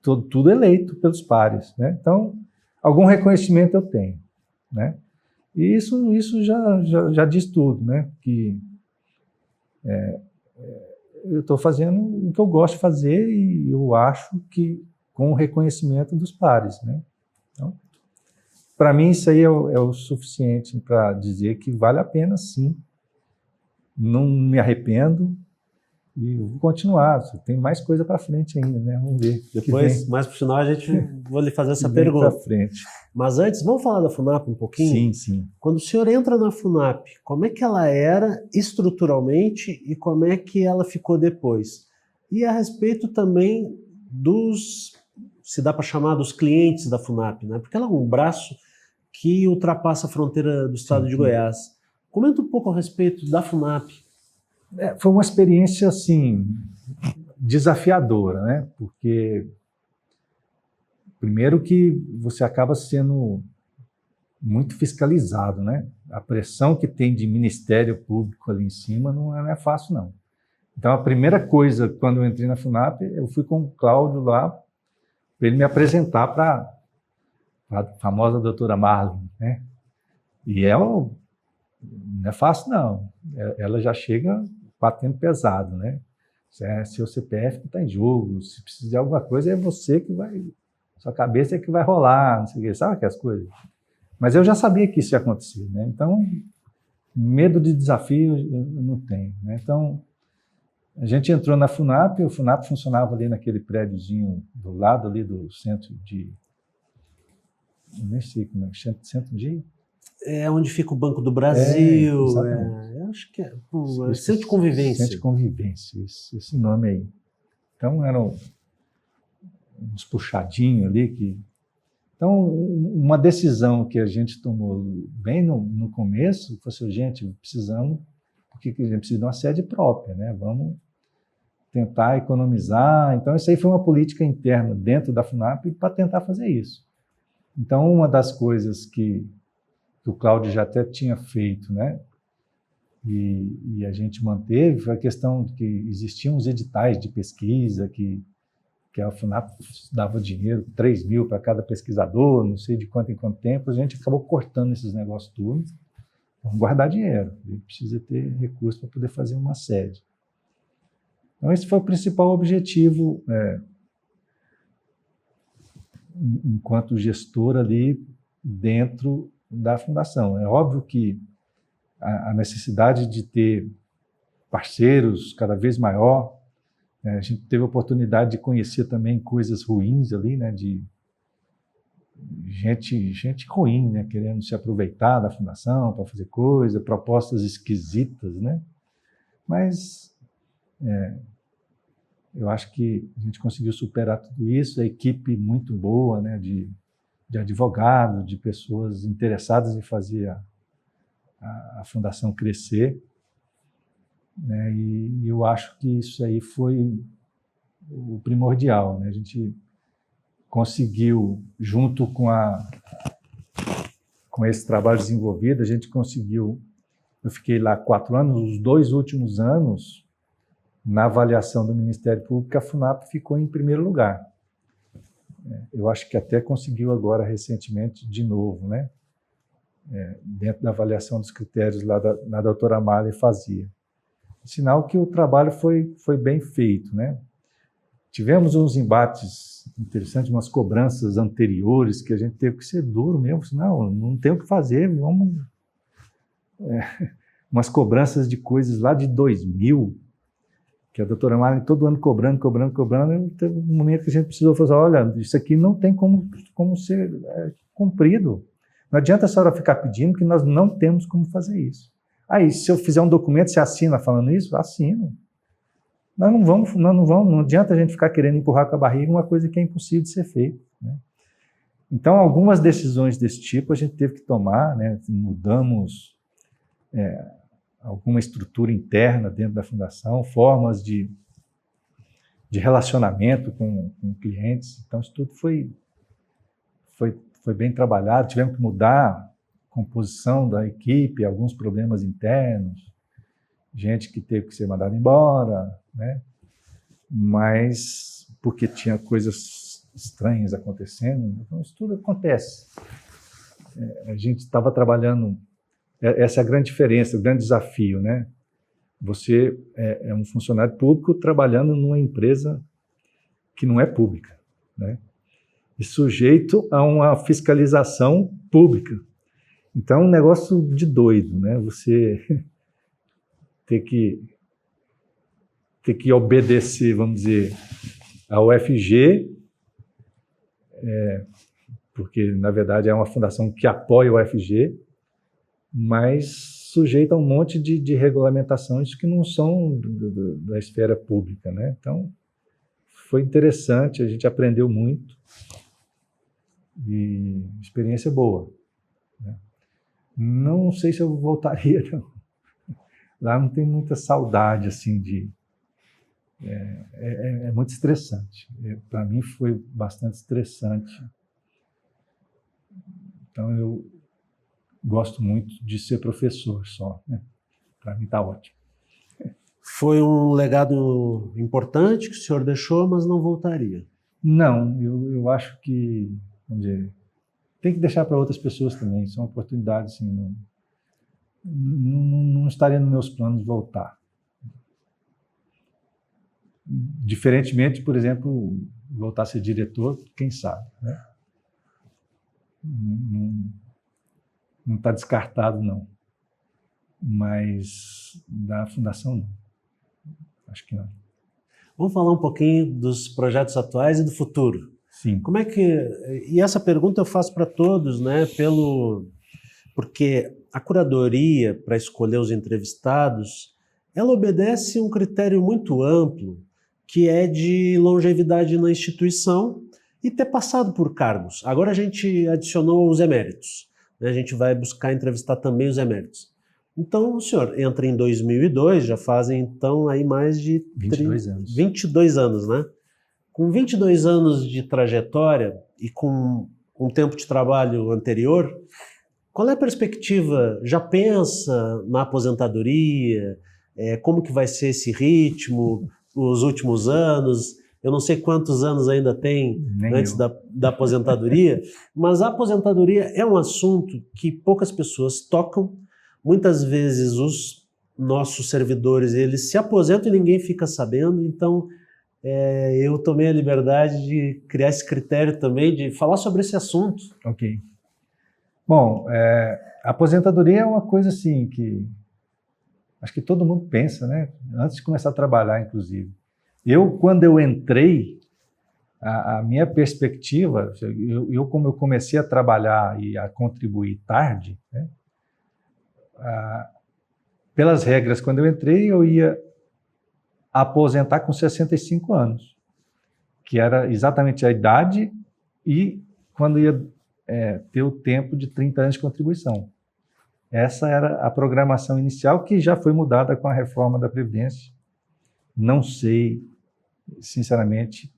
A: Tudo eleito pelos pares, né? Então, algum reconhecimento eu tenho, né? E isso já diz tudo, né? Que eu estou fazendo o que eu gosto de fazer e eu acho que com o reconhecimento dos pares, né? Então, para mim, isso aí é o suficiente para dizer que vale a pena, sim. Não me arrependo e vou continuar. Tem mais coisa para frente ainda, né? Vamos ver.
B: Depois, mais para o final, vou lhe fazer essa pergunta.
A: Para frente.
B: Mas antes, vamos falar da FUNAP um pouquinho?
A: Sim, sim.
B: Quando o senhor entra na FUNAP, como é que ela era estruturalmente e como é que ela ficou depois? E a respeito também se dá para chamar, dos clientes da FUNAP, né? Porque ela é um braço que ultrapassa a fronteira do estado de Goiás. Comenta um pouco a respeito da FUNAP.
A: Foi uma experiência, assim, desafiadora, né? Porque, primeiro que você acaba sendo muito fiscalizado, né? A pressão que tem de Ministério Público ali em cima não é fácil, não. Então, a primeira coisa, quando eu entrei na FUNAP, eu fui com o Cláudio lá, para ele me apresentar para a famosa doutora Marlon, né? E ela não é fácil, não. Ela já chega batendo pesado, né? Seu CPF não está em jogo, se precisar de alguma coisa é você que vai, sua cabeça é que vai rolar, não sei o que, sabe aquelas coisas? Mas eu já sabia que isso ia acontecer, né? Então, medo de desafio eu não tenho, né? Então, a gente entrou na FUNAP, o FUNAP funcionava ali naquele prédiozinho do lado ali do centro de... Eu nem sei como é, centro de...
B: É onde fica o Banco do Brasil,
A: eu
B: acho que é Centro de Convivência.
A: Centro de Convivência, esse nome aí. Então, eram uns puxadinhos ali. Então, uma decisão que a gente tomou bem no começo foi assim, gente, precisamos, porque a gente precisa de uma sede própria, né? Vamos tentar economizar. Então, isso aí foi uma política interna dentro da FUNAP para tentar fazer isso. Então, uma das coisas que o Cláudio já até tinha feito, né? E a gente manteve, foi a questão de que existiam os editais de pesquisa, que a FUNAP dava dinheiro, 3 mil para cada pesquisador, não sei de quanto em quanto tempo, a gente acabou cortando esses negócios todos. Vamos guardar dinheiro, a gente precisa ter recurso para poder fazer uma sede. Então, esse foi o principal objetivo, enquanto gestor ali dentro da fundação. É óbvio que a necessidade de ter parceiros cada vez maior, a gente teve a oportunidade de conhecer também coisas ruins ali, né, de gente ruim, né, querendo se aproveitar da fundação para fazer coisa, propostas esquisitas, né, mas eu acho que a gente conseguiu superar tudo isso, a equipe muito boa, né, de advogados, de pessoas interessadas em fazer a fundação crescer, né, e eu acho que isso aí foi o primordial, né, a gente conseguiu, junto com esse trabalho desenvolvido, a gente conseguiu, eu fiquei lá 4 anos, os 2 últimos anos, na avaliação do Ministério Público, a FUNAP ficou em primeiro lugar. Eu acho que até conseguiu agora, recentemente, de novo, né? Dentro da avaliação dos critérios lá na doutora Marley fazia. Sinal que o trabalho foi bem feito, né? Tivemos uns embates interessantes, umas cobranças anteriores que a gente teve que ser duro mesmo. Não tem o que fazer, vamos... umas cobranças de coisas lá de 2000, que a doutora Marley todo ano cobrando, teve um momento que a gente precisou falar, olha, isso aqui não tem como ser cumprido. Não adianta a senhora ficar pedindo que nós não temos como fazer isso. Aí, se eu fizer um documento, você assina falando isso? Assino. Não adianta a gente ficar querendo empurrar com a barriga uma coisa que é impossível de ser feita, né? Então, algumas decisões desse tipo a gente teve que tomar, né? Mudamos alguma estrutura interna dentro da fundação, formas de relacionamento com clientes. Então, isso tudo foi foi bem trabalhado, tivemos que mudar a composição da equipe, alguns problemas internos, gente que teve que ser mandada embora, né? Mas porque tinha coisas estranhas acontecendo, então isso tudo acontece. A gente estava trabalhando, essa é a grande diferença, o grande desafio, né? Você é um funcionário público trabalhando numa empresa que não é pública, né? E sujeito a uma fiscalização pública. Então é um negócio de doido, né? Você ter que obedecer, vamos dizer, ao UFG, porque na verdade é uma fundação que apoia o UFG, mas sujeita a um monte de regulamentações que não são da esfera pública, né? Então foi interessante, a gente aprendeu muito e experiência boa, né? Não sei se eu voltaria, não. Lá não tem muita saudade, assim, é muito estressante. Para mim foi bastante estressante. Então eu gosto muito de ser professor só, né? Para mim está ótimo.
B: Foi um legado importante que o senhor deixou, mas não voltaria.
A: Não, eu acho que, vamos dizer, tem que deixar para outras pessoas também. São oportunidades, assim, não estaria nos meus planos voltar. Diferentemente, por exemplo, voltar a ser diretor, quem sabe, né? Não está descartado, não. Mas da fundação, não. Acho que não.
B: Vamos falar um pouquinho dos projetos atuais e do futuro.
A: Sim.
B: Como é que... E essa pergunta eu faço para todos, né? Porque a curadoria, para escolher os entrevistados, ela obedece um critério muito amplo, que é de longevidade na instituição e ter passado por cargos. Agora a gente adicionou os eméritos, né? A gente vai buscar entrevistar também os eméritos. Então, o senhor entra em 2002, já fazem então aí mais de
A: 22 anos.
B: 22 anos, né? Com 22 anos de trajetória e com um tempo de trabalho anterior, qual é a perspectiva? Já pensa na aposentadoria? Como que vai ser esse ritmo, os últimos anos? Eu não sei quantos anos ainda tem antes da aposentadoria, mas a aposentadoria é um assunto que poucas pessoas tocam. Muitas vezes os nossos servidores, eles se aposentam e ninguém fica sabendo, então eu tomei a liberdade de criar esse critério também, de falar sobre esse assunto.
A: Ok. Bom, a aposentadoria é uma coisa assim que acho que todo mundo pensa, né? Antes de começar a trabalhar, inclusive. Quando eu entrei, a minha perspectiva, como eu comecei a trabalhar e a contribuir tarde, né? Pelas regras, quando eu entrei, eu ia aposentar com 65 anos, que era exatamente a idade e quando ia ter o tempo de 30 anos de contribuição. Essa era a programação inicial, que já foi mudada com a reforma da Previdência. Não sei, sinceramente,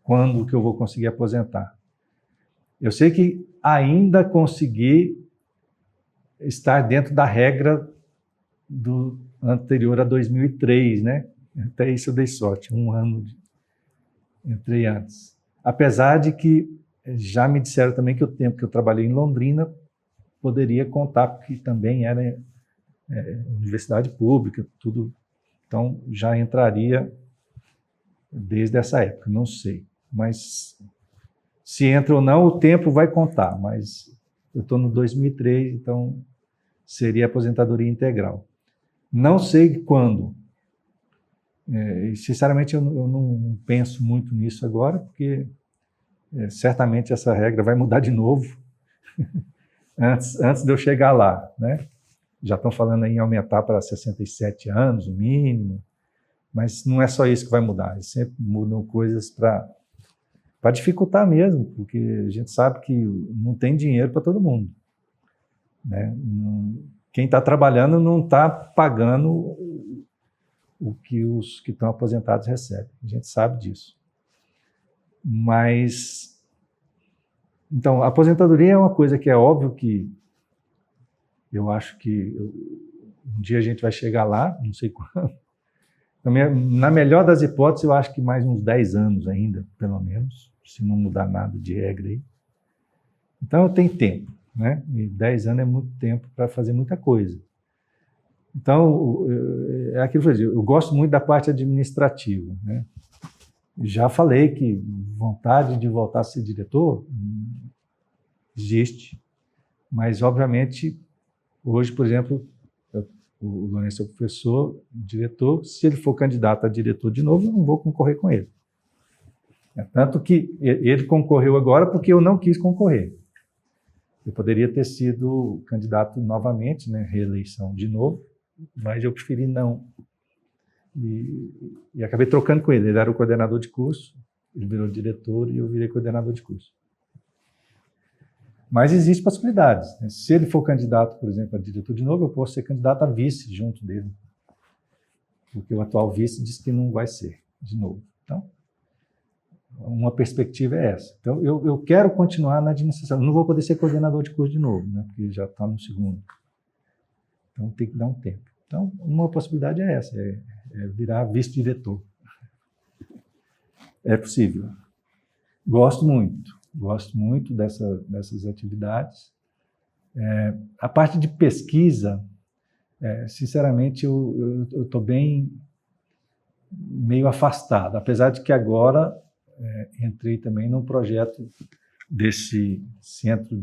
A: quando que eu vou conseguir aposentar. Eu sei que ainda consegui estar dentro da regra do anterior a 2003, né? Até isso eu dei sorte, um ano entrei antes. Apesar de que já me disseram também que o tempo que eu trabalhei em Londrina poderia contar, porque também era universidade pública, tudo. Então já entraria desde essa época, não sei. Mas se entra ou não, o tempo vai contar, mas eu estou no 2003, então seria aposentadoria integral. Não sei quando. Sinceramente, eu não penso muito nisso agora, porque certamente essa regra vai mudar de novo antes de eu chegar lá, né? Já estão falando em aumentar para 67 anos, o mínimo, mas não é só isso que vai mudar. Eles sempre mudam coisas para dificultar mesmo, porque a gente sabe que não tem dinheiro para todo mundo, né? Quem está trabalhando não está pagando o que os que estão aposentados recebem. A gente sabe disso. Mas Então, a aposentadoria é uma coisa que é óbvio que eu acho que um dia a gente vai chegar lá, não sei quando. Na melhor das hipóteses, eu acho que mais uns 10 anos ainda, pelo menos, se não mudar nada de regra aí. Então, eu tenho tempo, né? E 10 anos é muito tempo para fazer muita coisa. Então, é aquilo que eu digo, eu gosto muito da parte administrativa, né? Já falei que vontade de voltar a ser diretor existe, mas, obviamente, hoje, por exemplo, o Lourenço é o professor, diretor, se ele for candidato a diretor de novo, eu não vou concorrer com ele. Tanto que ele concorreu agora porque eu não quis concorrer. Eu poderia ter sido candidato novamente, né, reeleição de novo, mas eu preferi não. E acabei trocando com ele. Ele era o coordenador de curso, ele virou diretor e eu virei coordenador de curso. Mas existem possibilidades, né? Se ele for candidato, por exemplo, a diretor de novo, eu posso ser candidato a vice junto dele. Porque o atual vice disse que não vai ser de novo. Então, uma perspectiva é essa. Então, eu quero continuar na administração. Eu não vou poder ser coordenador de curso de novo, né? Porque já está no segundo. Então, tem que dar um tempo. Então, uma possibilidade é essa, é virar vice-diretor. É possível. Gosto muito dessas atividades. A parte de pesquisa, sinceramente, eu estou bem meio afastado, apesar de que agora entrei também num projeto desse centro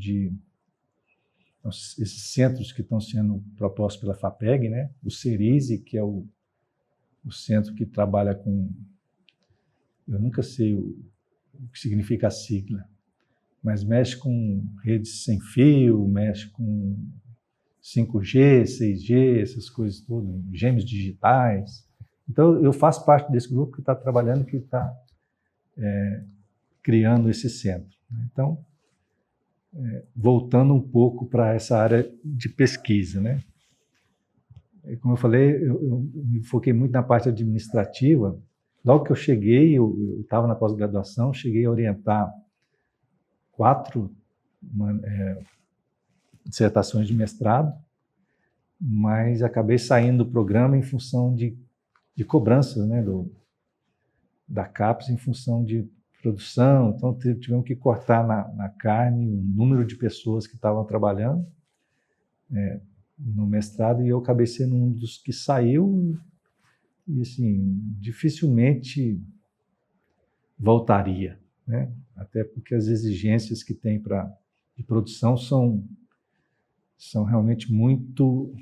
A: esses centros que estão sendo propostos pela FAPEG, né? O CERISE, que é o centro que trabalha com... Eu nunca sei o que significa a sigla, mas mexe com redes sem fio, mexe com 5G, 6G, essas coisas todas, gêmeos digitais. Então, eu faço parte desse grupo que está trabalhando, que está criando esse centro. Então, voltando um pouco para essa área de pesquisa, né? Como eu falei, eu me foquei muito na parte administrativa. Logo que eu cheguei, eu estava na pós-graduação, cheguei a orientar 4 dissertações de mestrado, mas acabei saindo do programa em função de cobranças, né, da CAPES, em função de produção. Então, tivemos que cortar na carne o número de pessoas que estavam trabalhando no mestrado, e eu acabei sendo um dos que saiu, e assim, dificilmente voltaria, né? Até porque as exigências que tem de produção são realmente muito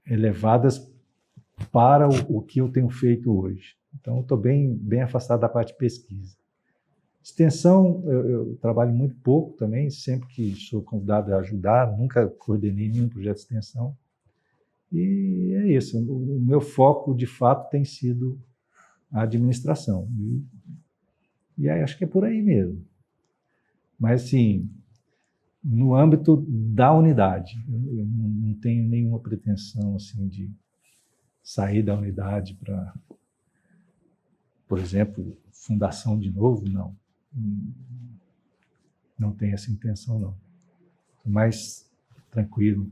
A: elevadas para o que eu tenho feito hoje. Então, eu estou bem afastado da parte de pesquisa. Extensão, eu trabalho muito pouco também, sempre que sou convidado a ajudar, nunca coordenei nenhum projeto de extensão. E é isso, o meu foco, de fato, tem sido a administração. E aí, acho que é por aí mesmo. Mas, assim, no âmbito da unidade, eu não tenho nenhuma pretensão assim, de sair da unidade para, por exemplo, fundação de novo, não. Não tenho essa intenção, não. Mais tranquilo.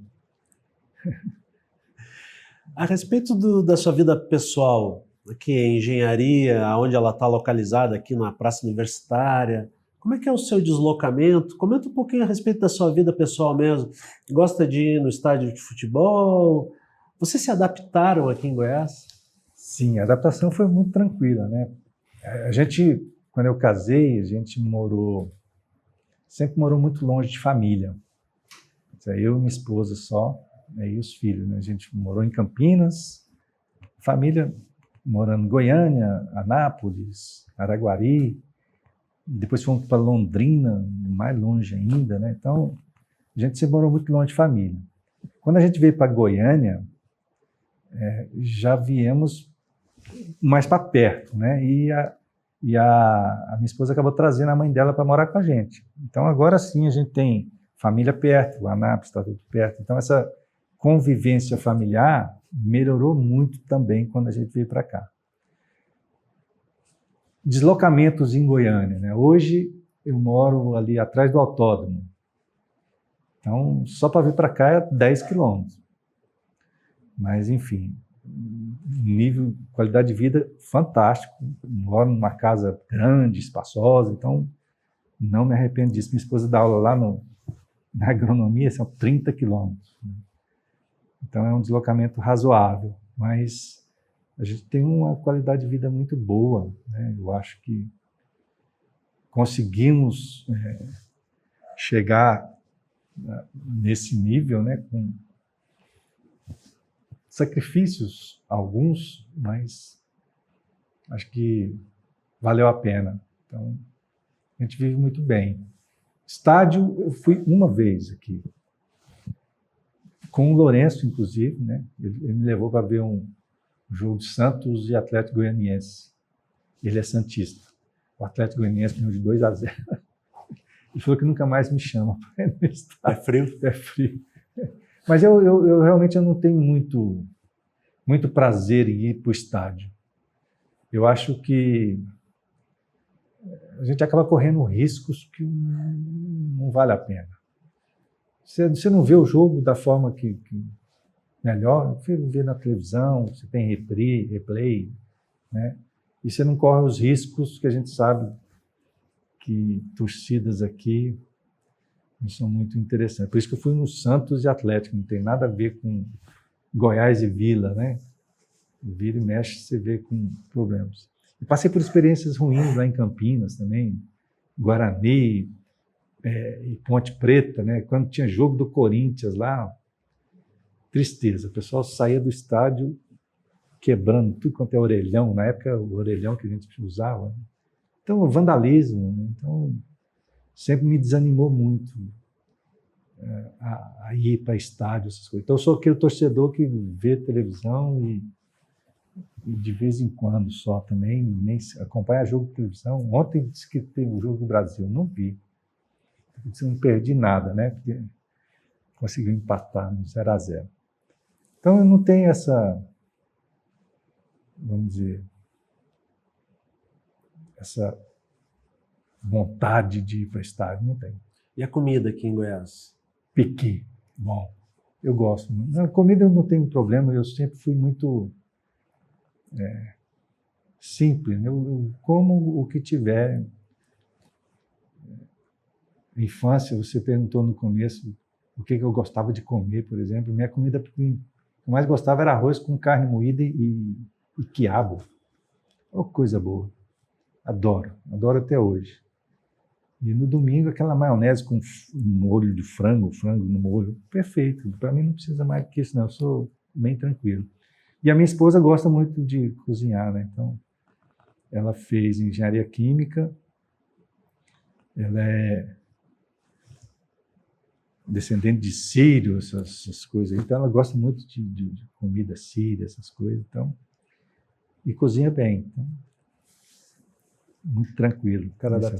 B: A respeito da sua vida pessoal, aqui em engenharia, onde ela está localizada, aqui na Praça Universitária, como é que é o seu deslocamento? Comenta um pouquinho a respeito da sua vida pessoal mesmo. Gosta de ir no estádio de futebol? Vocês se adaptaram aqui em Goiás?
A: Sim, a adaptação foi muito tranquila, né? A gente, quando eu casei, a gente sempre morou muito longe de família. Eu e minha esposa só, e os filhos, né? A gente morou em Campinas, família morando em Goiânia, Anápolis, Araguari, depois fomos para Londrina, mais longe ainda, né? Então, a gente sempre morou muito longe de família. Quando a gente veio para Goiânia, já viemos mais para perto, né? E a minha esposa acabou trazendo a mãe dela para morar com a gente. Então, agora sim, a gente tem família perto, o Anápolis está tudo perto. Então, essa convivência familiar melhorou muito também quando a gente veio para cá. Deslocamentos em Goiânia, né? Hoje, eu moro ali atrás do autódromo. Então, só para vir para cá é 10 quilômetros. Mas, enfim, nível, qualidade de vida fantástico. Moro numa casa grande, espaçosa, então não me arrependo disso. Minha esposa dá aula lá na agronomia, são 30 quilômetros. Então é um deslocamento razoável, mas a gente tem uma qualidade de vida muito boa, né? Eu acho que conseguimos chegar nesse nível, né, com sacrifícios alguns, mas acho que valeu a pena. Então a gente vive muito bem. Estádio, eu fui uma vez aqui, com o Lourenço, inclusive, né? Ele me levou para ver um jogo de Santos e Atlético Goianiense. Ele é santista. O Atlético Goianiense ganhou de 2-0. Ele falou que nunca mais me chama para ir no estádio.
B: É frio?
A: É frio. Mas eu realmente não tenho muito prazer em ir para o estádio. Eu acho que a gente acaba correndo riscos que não vale a pena. Você não vê o jogo da forma que melhor, você vê na televisão, você tem replay, né? E você não corre os riscos que a gente sabe que torcidas aqui não são muito interessantes. Por isso que eu fui no Santos e Atlético, não tem nada a ver com Goiás e Vila, né? Vira e mexe, você vê com problemas. E passei por experiências ruins lá em Campinas também, Guarani e Ponte Preta, né? Quando tinha jogo do Corinthians lá, tristeza. O pessoal saía do estádio quebrando tudo quanto é orelhão. Na época, o orelhão que a gente usava. Né? Então, vandalismo. Né? Então, sempre me desanimou muito a ir para estádio, essas coisas. Então, eu sou aquele torcedor que vê televisão e de vez em quando só também, nem acompanha jogo de televisão. Ontem disse que teve o jogo do Brasil, não vi. Não perdi nada, né? Porque conseguiu empatar no 0-0. Então eu não tenho essa, vamos dizer, essa vontade de ir para o estádio, não tenho.
B: E a comida aqui em Goiás?
A: Piqui, bom, eu gosto. Na comida eu não tenho problema, eu sempre fui muito simples, né? Eu como o que tiver. Infância, você perguntou no começo o que eu gostava de comer, por exemplo. Minha comida que eu mais gostava era arroz com carne moída e quiabo. Oh, coisa boa. Adoro até hoje. E no domingo aquela maionese com molho de frango no molho, perfeito. Para mim não precisa mais do que isso, não. Eu sou bem tranquilo. E a minha esposa gosta muito de cozinhar, né? Então, ela fez engenharia química, ela é descendente de sírio, essas coisas. Então, ela gosta muito de comida síria, essas coisas. Então, e cozinha bem. Então, muito tranquilo.
B: Cara da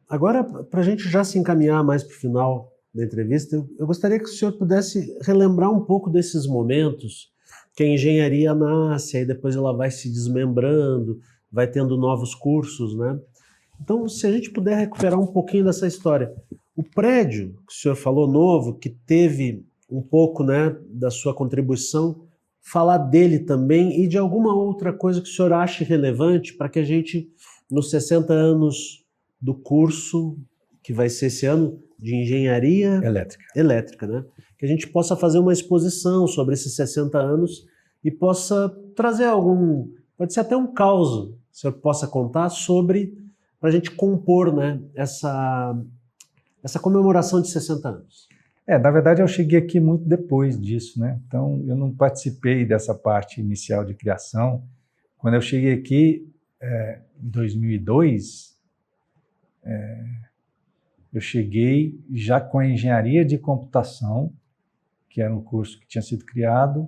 B: Agora, para a gente já se encaminhar mais para o final da entrevista, eu gostaria que o senhor pudesse relembrar um pouco desses momentos que a engenharia nasce, aí depois ela vai se desmembrando, vai tendo novos cursos, né? Então, se a gente puder recuperar um pouquinho dessa história. O prédio que o senhor falou, novo, que teve um pouco, né, da sua contribuição, falar dele também e de alguma outra coisa que o senhor ache relevante para que a gente, nos 60 anos do curso, que vai ser esse ano, de engenharia elétrica, né? Que a gente possa fazer uma exposição sobre esses 60 anos e possa trazer pode ser até um caos, que o senhor possa contar sobre, para a gente compor, né, essa comemoração de 60 anos.
A: Na verdade eu cheguei aqui muito depois disso, né? Então eu não participei dessa parte inicial de criação. Quando eu cheguei aqui, em 2002, eu cheguei já com a engenharia de computação, que era um curso que tinha sido criado,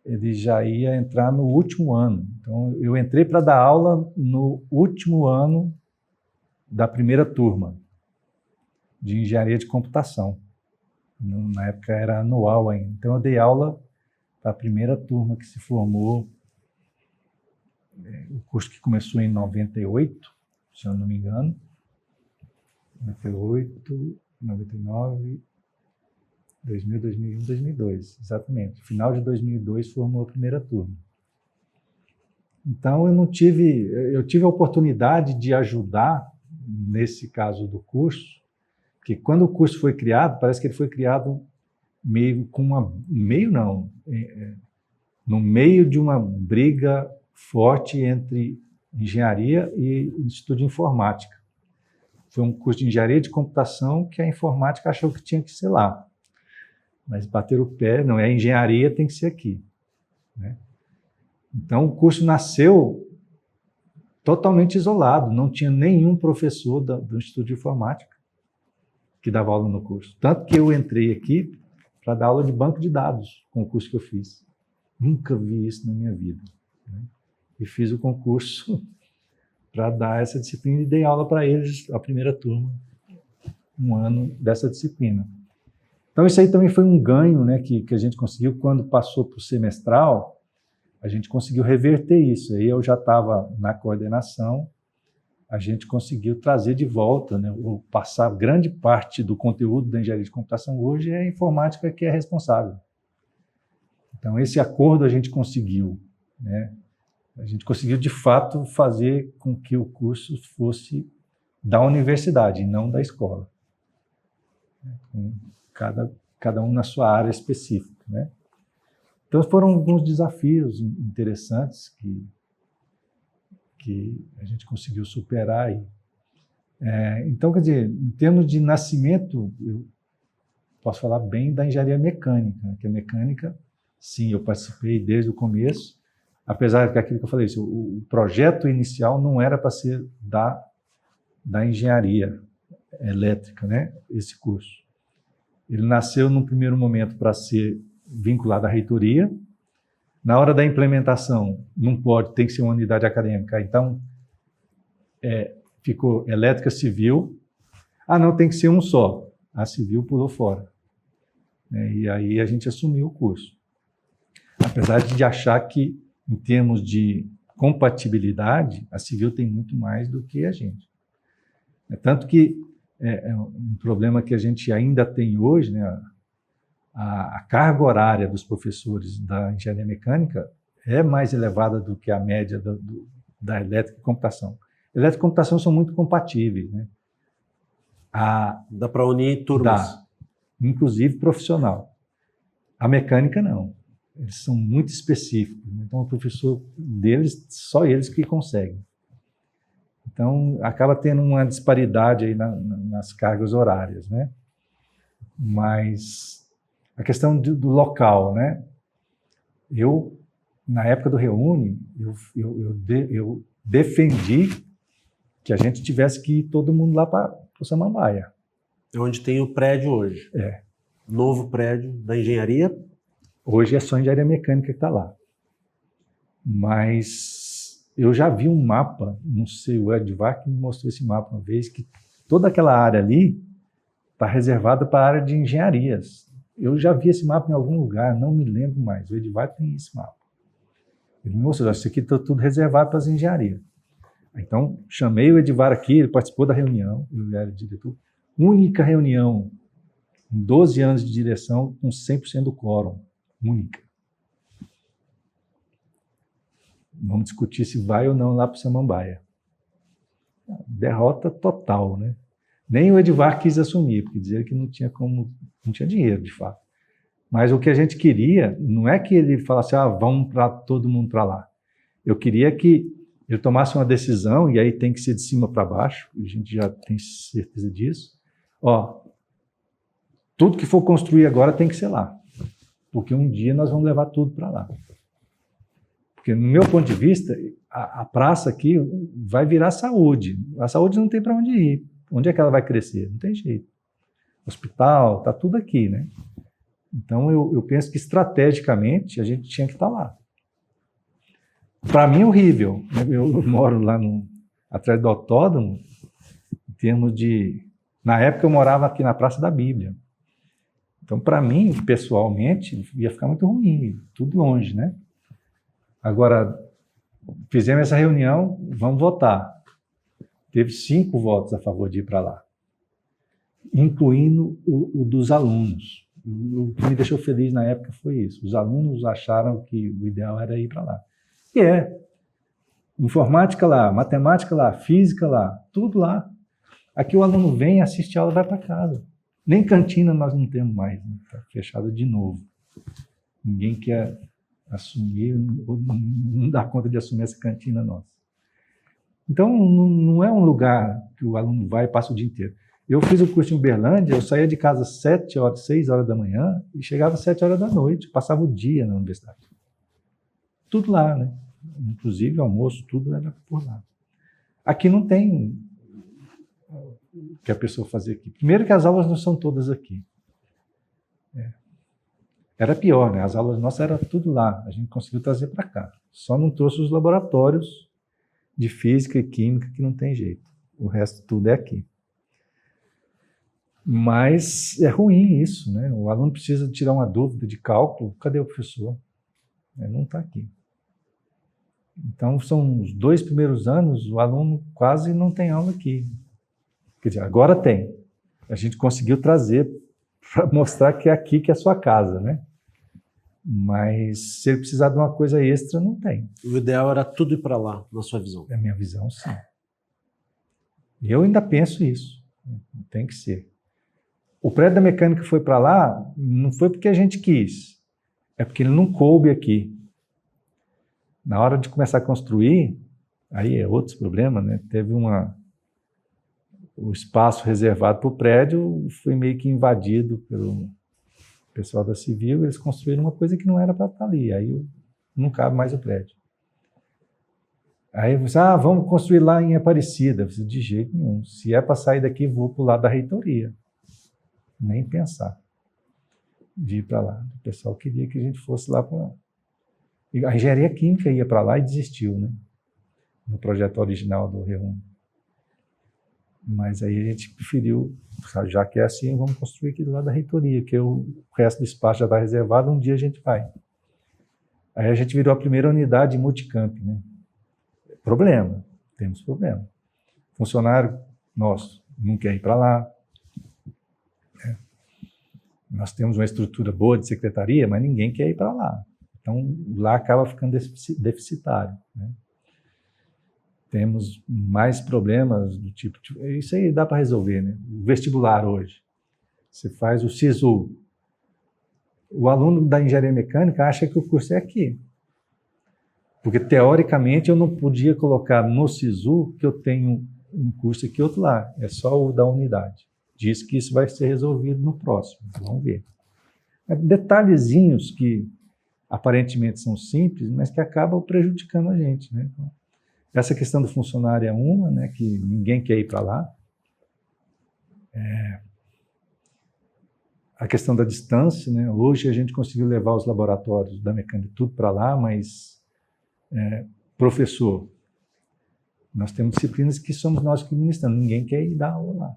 A: ele já ia entrar no último ano. Então eu entrei para dar aula no último ano da primeira turma de engenharia de computação. Na época era anual ainda. Então eu dei aula para a primeira turma que se formou, o curso que começou em 98, se eu não me engano. 98, 99, 2000, 2001, 2002, exatamente. Final de 2002 formou a primeira turma. Então eu tive a oportunidade de ajudar nesse caso do curso, porque quando o curso foi criado, parece que ele foi criado no meio de uma briga forte entre engenharia e Instituto de Informática. Foi um curso de engenharia de computação que a informática achou que tinha que ser lá. Mas bateram o pé, não, a engenharia tem que ser aqui, né? Então o curso nasceu totalmente isolado, não tinha nenhum professor do Instituto de Informática que dava aula no curso. Tanto que eu entrei aqui para dar aula de banco de dados com o curso que eu fiz. Nunca vi isso na minha vida, né? E fiz o concurso para dar essa disciplina e dei aula para eles, a primeira turma, um ano dessa disciplina. Então isso aí também foi um ganho, né, que a gente conseguiu quando passou para o semestral, a gente conseguiu reverter isso. Aí eu já estava na coordenação, a gente conseguiu trazer de volta, né, ou passar grande parte do conteúdo da engenharia de computação hoje é a informática que é responsável. Então esse acordo a gente conseguiu, né? A gente conseguiu de fato fazer com que o curso fosse da universidade e não da escola, com cada um na sua área específica, né? Então foram alguns desafios interessantes que a gente conseguiu superar aí. Então, quer dizer, em termos de nascimento, eu posso falar bem da engenharia mecânica, né? Que a mecânica, sim, eu participei desde o começo, apesar daquilo que eu falei, o projeto inicial não era para ser da engenharia elétrica, né? Esse curso. Ele nasceu num primeiro momento para ser vinculado à reitoria. Na hora da implementação, não pode, tem que ser uma unidade acadêmica. Então, ficou elétrica civil. Ah, não, tem que ser um só. A civil pulou fora, né? E aí a gente assumiu o curso. Apesar de achar que, em termos de compatibilidade, a civil tem muito mais do que a gente. Tanto que é um problema que a gente ainda tem hoje, né? A carga horária dos professores da engenharia mecânica é mais elevada do que a média da elétrica e computação. Elétrica e computação são muito compatíveis, né?
B: Dá para unir turmas?
A: Dá, inclusive profissional. A mecânica não. Eles são muito específicos. Então, o professor deles, só eles que conseguem. Então, acaba tendo uma disparidade aí nas cargas horárias, né? Mas a questão do local, né? Eu, na época do Reúne, eu defendi que a gente tivesse que ir todo mundo lá para o Samambaia.
B: É onde tem o prédio hoje. Novo prédio da engenharia.
A: Hoje é só engenharia mecânica que está lá. Mas eu já vi um mapa, não sei, o Edvar que me mostrou esse mapa uma vez, que toda aquela área ali está reservada para a área de engenharias. Eu já vi esse mapa em algum lugar, não me lembro mais. O Edvar tem esse mapa. Ele me mostrou, isso aqui está tudo reservado para as engenharias. Então, chamei o Edvar aqui, ele participou da reunião, ele era diretor. Única reunião, em 12 anos de direção, com 100% do quórum. Única. Vamos discutir se vai ou não lá para o Samambaia. Derrota total, né? Nem o Edvar quis assumir, porque dizia que não tinha dinheiro, de fato. Mas o que a gente queria, não é que ele falasse, vamos todo mundo para lá. Eu queria que ele tomasse uma decisão, e aí tem que ser de cima para baixo, a gente já tem certeza disso. Tudo que for construir agora tem que ser lá. Porque um dia nós vamos levar tudo para lá. Porque, no meu ponto de vista, a praça aqui vai virar saúde. A saúde não tem para onde ir. Onde é que ela vai crescer? Não tem jeito. Hospital, está tudo aqui, né? Então, eu penso que, estrategicamente, a gente tinha que estar lá. Para mim, é horrível. Eu moro lá atrás do autódromo, em termos de... Na época, eu morava aqui na Praça da Bíblia. Então, para mim, pessoalmente, ia ficar muito ruim, tudo longe, né? Agora, fizemos essa reunião, vamos votar. teve 5 votos a favor de ir para lá, incluindo o dos alunos. O que me deixou feliz na época foi isso. Os alunos acharam que o ideal era ir para lá. E informática lá, matemática lá, física lá, tudo lá. Aqui o aluno vem, assiste a aula e vai para casa. Nem cantina nós não temos mais, né? Está fechado de novo. Ninguém quer assumir, não dá conta de assumir essa cantina nossa. Então, não é um lugar que o aluno vai e passa o dia inteiro. Eu fiz o curso em Uberlândia, eu saía de casa às 6 horas da manhã e chegava às 7 horas da noite, passava o dia na universidade. Tudo lá, né? Inclusive almoço, tudo era por lá. Aqui não tem o que a pessoa fazer aqui. Primeiro que as aulas não são todas aqui. Era pior, né? As aulas nossas eram tudo lá, a gente conseguiu trazer para cá. Só não trouxe os laboratórios de física e química, que não tem jeito. O resto tudo é aqui. Mas é ruim isso, né? O aluno precisa tirar uma dúvida de cálculo, cadê o professor? Ele não está aqui. Então, são os 2 primeiros anos, o aluno quase não tem aula aqui. Quer dizer, agora tem. A gente conseguiu trazer para mostrar que é aqui que é a sua casa, né? Mas se ele precisar de uma coisa extra, não tem.
B: O ideal era tudo ir para lá, na sua visão.
A: É a minha visão, sim. E eu ainda penso isso. Tem que ser. O prédio da mecânica foi para lá, não foi porque a gente quis. É porque ele não coube aqui. Na hora de começar a construir, aí é outros problemas, né? Teve o espaço reservado para o prédio foi meio que invadido pelo pessoal da Civil, eles construíram uma coisa que não era para estar ali, aí não cabe mais o prédio. Aí você, vamos construir lá em Aparecida. De jeito nenhum. Se é para sair daqui, vou para o lado da reitoria. Nem pensar de ir para lá. O pessoal queria que a gente fosse lá para... A engenharia química ia para lá e desistiu, né? No projeto original do Reúne. Mas aí a gente preferiu, já que é assim, vamos construir aqui do lado da reitoria, que o resto do espaço já está reservado, um dia a gente vai. Aí a gente virou a primeira unidade multicamp, né? Problema, temos problema. Funcionário nosso não quer ir para lá. Nós temos uma estrutura boa de secretaria, mas ninguém quer ir para lá. Então, lá acaba ficando deficitário, né? Temos mais problemas do tipo... Isso aí dá para resolver, né? O vestibular hoje. Você faz o SISU. O aluno da engenharia mecânica acha que o curso é aqui. Porque, teoricamente, eu não podia colocar no SISU que eu tenho um curso aqui e outro lá. É só o da unidade. Diz que isso vai ser resolvido no próximo. Vamos ver. Detalhezinhos que aparentemente são simples, mas que acabam prejudicando a gente, né? Então, essa questão do funcionário é uma, né, que ninguém quer ir para lá. A questão da distância, né? Hoje a gente conseguiu levar os laboratórios da mecânica tudo para lá, mas professor, nós temos disciplinas que somos nós que ministramos, ninguém quer ir dar aula lá.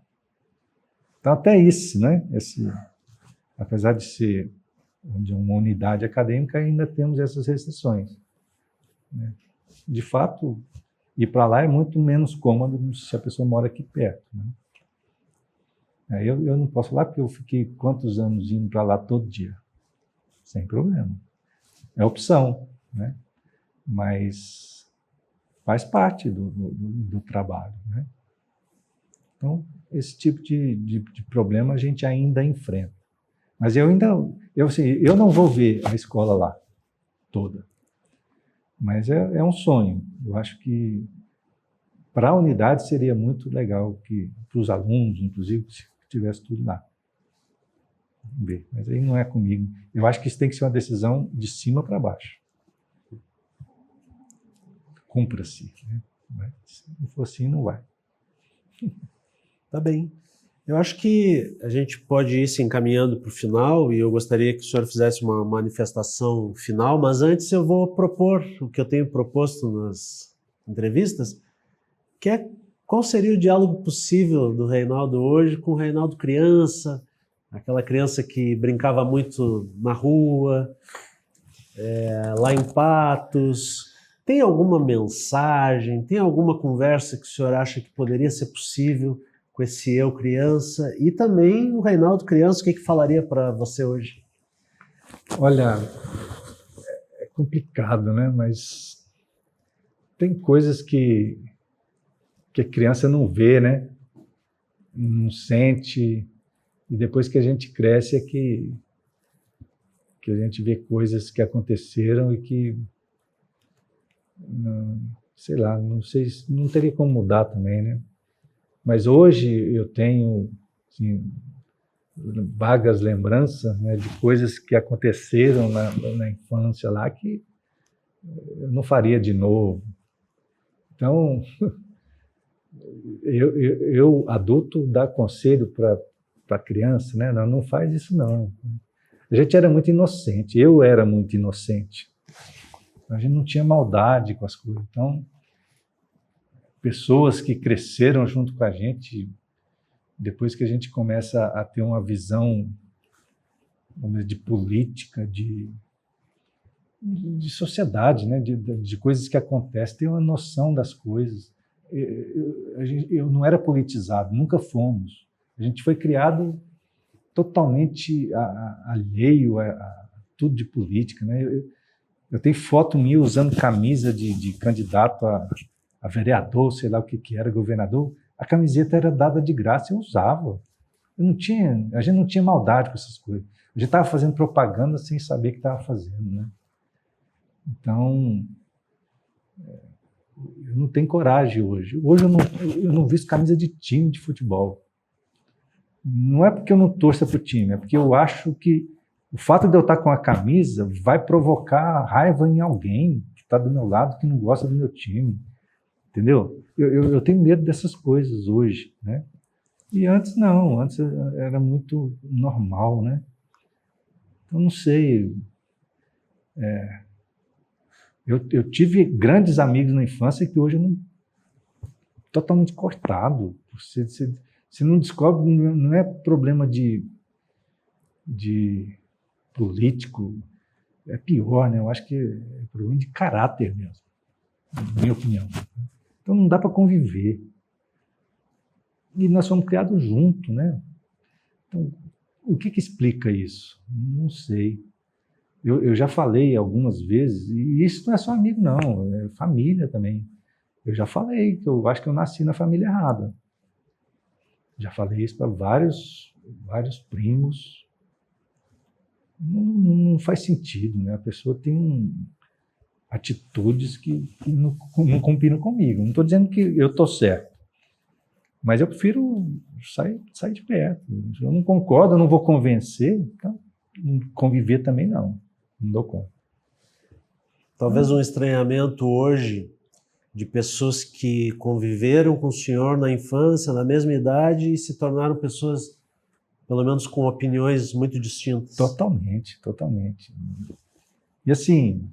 A: Então até isso, né? Apesar de ser uma unidade acadêmica, ainda temos essas restrições, né? De fato, ir para lá é muito menos cômodo se a pessoa mora aqui perto, né? Eu não posso falar porque eu fiquei quantos anos indo para lá todo dia, sem problema. É opção, né? Mas faz parte do trabalho, né? Então, esse tipo de problema a gente ainda enfrenta. Mas eu não vou ver a escola lá toda. Mas é um sonho. Eu acho que para a unidade seria muito legal que para os alunos, inclusive, que tivesse tudo lá. Vamos ver. Mas aí não é comigo. Eu acho que isso tem que ser uma decisão de cima para baixo. Cumpra-se, né? Mas se não for assim, não vai.
B: Tá bem. Eu acho que a gente pode ir se encaminhando para o final e eu gostaria que o senhor fizesse uma manifestação final, mas antes eu vou propor o que eu tenho proposto nas entrevistas, que é qual seria o diálogo possível do Reynaldo hoje com o Reynaldo criança, aquela criança que brincava muito na rua, lá em Patos, Tem alguma mensagem, tem alguma conversa que o senhor acha que poderia ser possível com esse eu criança? E também o Reinaldo criança, o que falaria para você hoje?
A: Olha, é complicado, né? Mas tem coisas que a criança não vê, né? Não sente. E depois que a gente cresce é que a gente vê coisas que aconteceram e que, não, sei lá, não sei, não teria como mudar também, né? Mas hoje eu tenho, assim, vagas lembranças, né, de coisas que aconteceram na infância lá que eu não faria de novo. Então, eu adulto, dar conselho para a criança, né? Não faz isso não. A gente era muito inocente, eu era muito inocente. A gente não tinha maldade com as coisas. Então, pessoas que cresceram junto com a gente, depois que a gente começa a ter uma visão, vamos dizer, de política, de sociedade, né? de coisas que acontecem, ter uma noção das coisas. Eu não era politizado, nunca fomos. A gente foi criado totalmente alheio a tudo de política, né? Eu tenho foto minha usando camisa de candidato a vereador, sei lá o que era, governador. A camiseta era dada de graça, eu usava. A gente não tinha maldade com essas coisas. A gente estava fazendo propaganda sem saber o que estava fazendo, né? Então, eu não tenho coragem hoje. Hoje eu não visto camisa de time de futebol. Não é porque eu não torço para o time, é porque eu acho que o fato de eu estar com a camisa vai provocar raiva em alguém que está do meu lado, que não gosta do meu time. Entendeu? Eu tenho medo dessas coisas hoje, né? E antes não, antes era muito normal, né? Então, não sei. Eu tive grandes amigos na infância que hoje eu não... Totalmente cortado. Você não descobre, não é problema de político, é pior, né? Eu acho que é problema de caráter mesmo, na minha opinião. Então não dá para conviver. E nós fomos criados juntos, né? Então, o que explica isso? Não sei. Eu já falei algumas vezes, e isso não é só amigo, não, é família também. Eu já falei que eu acho que eu nasci na família errada. Já falei isso para vários primos. Não faz sentido, né? A pessoa tem atitudes que não combinam comigo. Não estou dizendo que eu estou certo, mas eu prefiro sair de perto. Se eu não concordo, eu não vou convencer, então conviver também não dou conta.
B: Talvez um estranhamento hoje de pessoas que conviveram com o senhor na infância, na mesma idade, e se tornaram pessoas, pelo menos com opiniões muito distintas.
A: Totalmente, totalmente. E assim,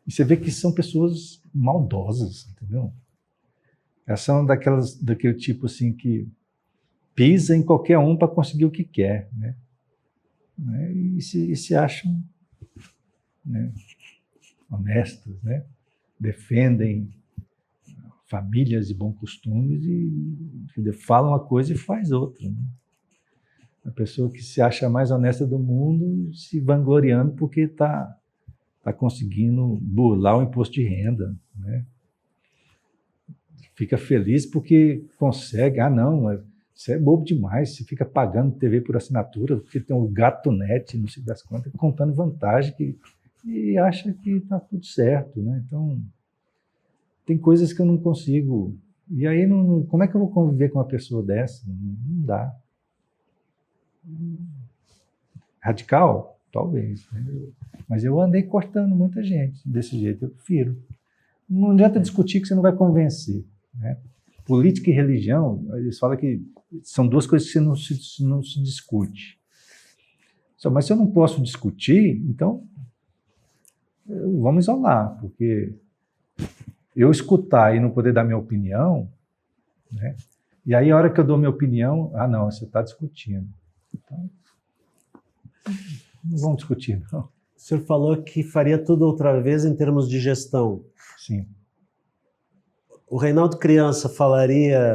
A: você vê que são pessoas maldosas, entendeu? Elas são daquele tipo assim que pisa em qualquer um para conseguir o que quer, né? E se acham, né, honestas, né? Defendem famílias e bons costumes e falam uma coisa e faz outra, né? A pessoa que se acha mais honesta do mundo se vangloriando porque está conseguindo burlar o imposto de renda, né? Fica feliz porque consegue. Não, você é bobo demais, você fica pagando TV por assinatura, porque tem um gato net, não sei das quantas, contando vantagem e acha que está tudo certo, né? Então, tem coisas que eu não consigo. E aí, como é que eu vou conviver com uma pessoa dessa? Não dá. Radical? Talvez. Né? Mas eu andei cortando muita gente desse jeito, eu prefiro. Não adianta discutir que você não vai convencer, né? Política e religião, eles falam que são duas coisas que não se discute. Mas se eu não posso discutir, então vamos isolar, porque eu escutar e não poder dar minha opinião, né? E aí a hora que eu dou minha opinião, não, você está discutindo. Então, não vamos discutir, não.
B: O senhor falou que faria tudo outra vez em termos de gestão.
A: Sim.
B: O Reinaldo criança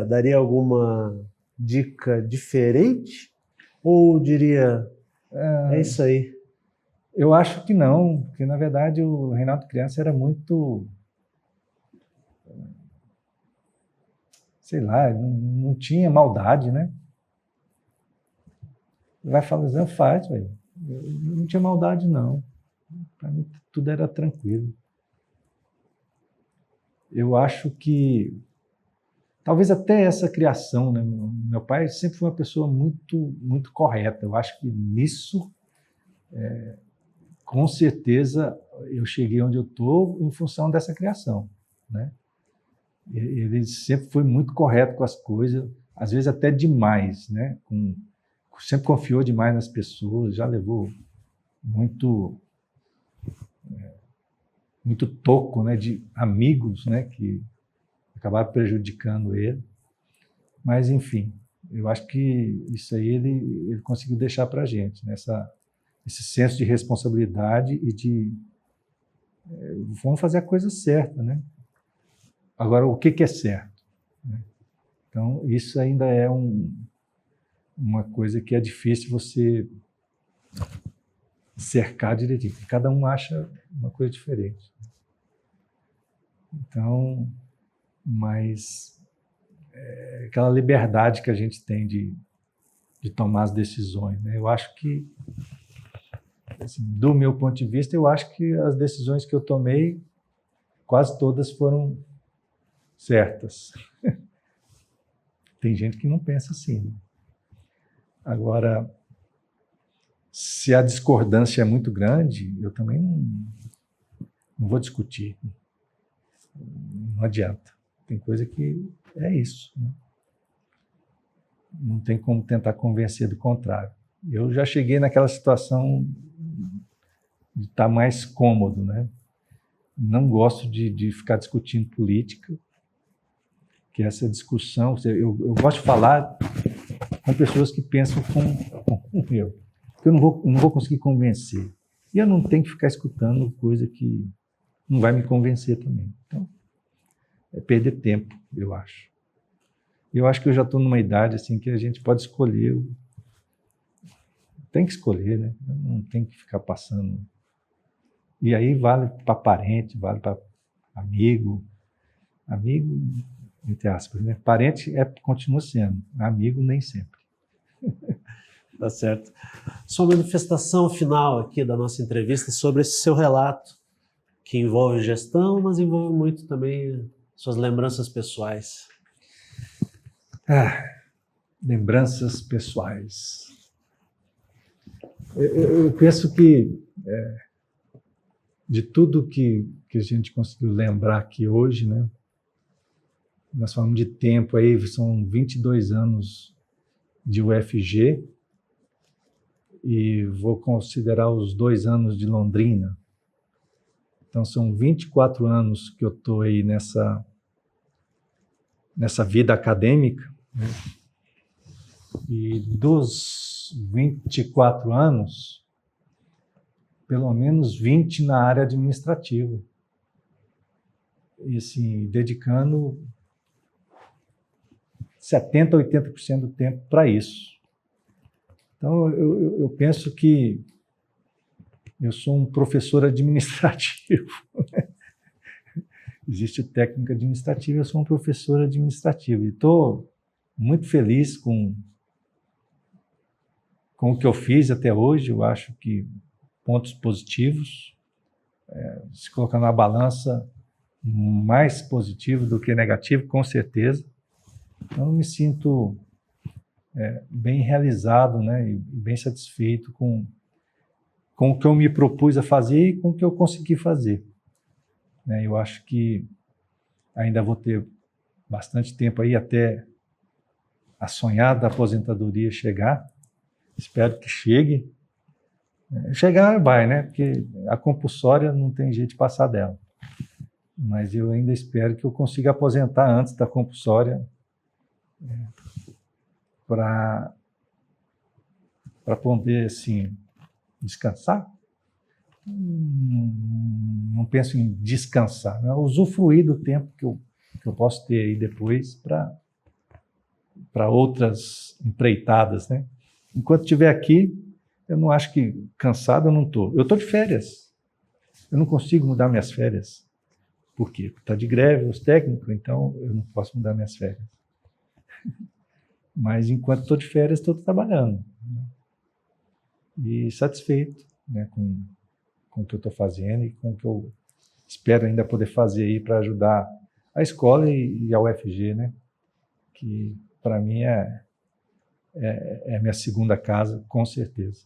B: daria alguma dica diferente? Ou diria, é isso aí?
A: Eu acho que não, porque na verdade o Reinaldo criança era muito, sei lá, não tinha maldade, né? Vai fazer, faz, velho. Não tinha maldade, não. Para mim tudo era tranquilo. Eu acho que talvez até essa criação, né? Meu pai sempre foi uma pessoa muito correta. Eu acho que nisso, com certeza, eu cheguei onde eu estou em função dessa criação, né? Ele sempre foi muito correto com as coisas, às vezes até demais, né? Sempre confiou demais nas pessoas, já levou muito toco, né, de amigos, né, que acabaram prejudicando ele. Mas, enfim, eu acho que isso aí ele conseguiu deixar para a gente, né, esse senso de responsabilidade e de vamos fazer a coisa certa, né? Agora, o que é certo? Então, isso ainda é uma coisa que é difícil você cercar direitinho. Cada um acha uma coisa diferente. Então, mas aquela liberdade que a gente tem de tomar as decisões, né? Eu acho que, assim, do meu ponto de vista, eu acho que as decisões que eu tomei, quase todas foram certas. Tem gente que não pensa assim, né? Agora, se a discordância é muito grande, eu também não vou discutir. Não adianta. Tem coisa que é isso, né? Não tem como tentar convencer do contrário. Eu já cheguei naquela situação de estar mais cômodo, né? Não gosto de ficar discutindo política, que essa discussão... Eu gosto de falar com pessoas que pensam como eu. Porque eu não vou conseguir convencer. E eu não tenho que ficar escutando coisa que não vai me convencer também. Então, é perder tempo, eu acho. Eu acho que eu já estou numa idade assim que a gente pode escolher. Tem que escolher, né? Não tem que ficar passando. E aí vale para parente, vale para amigo. Amigo, entre aspas, né? Parente continua sendo, amigo nem sempre.
B: Tá certo. Sua manifestação final aqui da nossa entrevista sobre esse seu relato, que envolve gestão, mas envolve muito também suas lembranças pessoais.
A: Lembranças pessoais. Eu penso que de tudo que a gente conseguiu lembrar aqui hoje, né? Nós falamos de tempo aí, são 22 anos de UFG e vou considerar os 2 anos de Londrina. Então são 24 anos que eu estou aí nessa vida acadêmica, né? E dos 24 anos, pelo menos 20 na área administrativa. E assim, dedicando 70%, 80% do tempo para isso. Então, eu penso que eu sou um professor administrativo. Existe técnica administrativa, eu sou um professor administrativo. E estou muito feliz com o que eu fiz até hoje. Eu acho que pontos positivos, se colocar na balança, mais positivo do que negativo, com certeza. Então, eu me sinto bem realizado, né, e bem satisfeito com o que eu me propus a fazer e com o que eu consegui fazer. Eu acho que ainda vou ter bastante tempo aí até a sonhada aposentadoria chegar. Espero que chegue. Chegar vai, né? Porque a compulsória não tem jeito de passar dela. Mas eu ainda espero que eu consiga aposentar antes da compulsória, para poder, assim, descansar. não penso em descansar, né? Usufruir do tempo que eu posso ter aí depois para outras empreitadas, né? Enquanto estiver aqui, eu não acho que cansado eu não estou. Eu estou de férias. Eu não consigo mudar minhas férias. Por quê? Porque está de greve os técnicos, então eu não posso mudar minhas férias. Mas enquanto estou de férias, estou trabalhando, né? E satisfeito, né, com o que eu estou fazendo e com o que eu espero ainda poder fazer aí para ajudar a escola e a UFG, né? Que para mim é minha segunda casa, com certeza.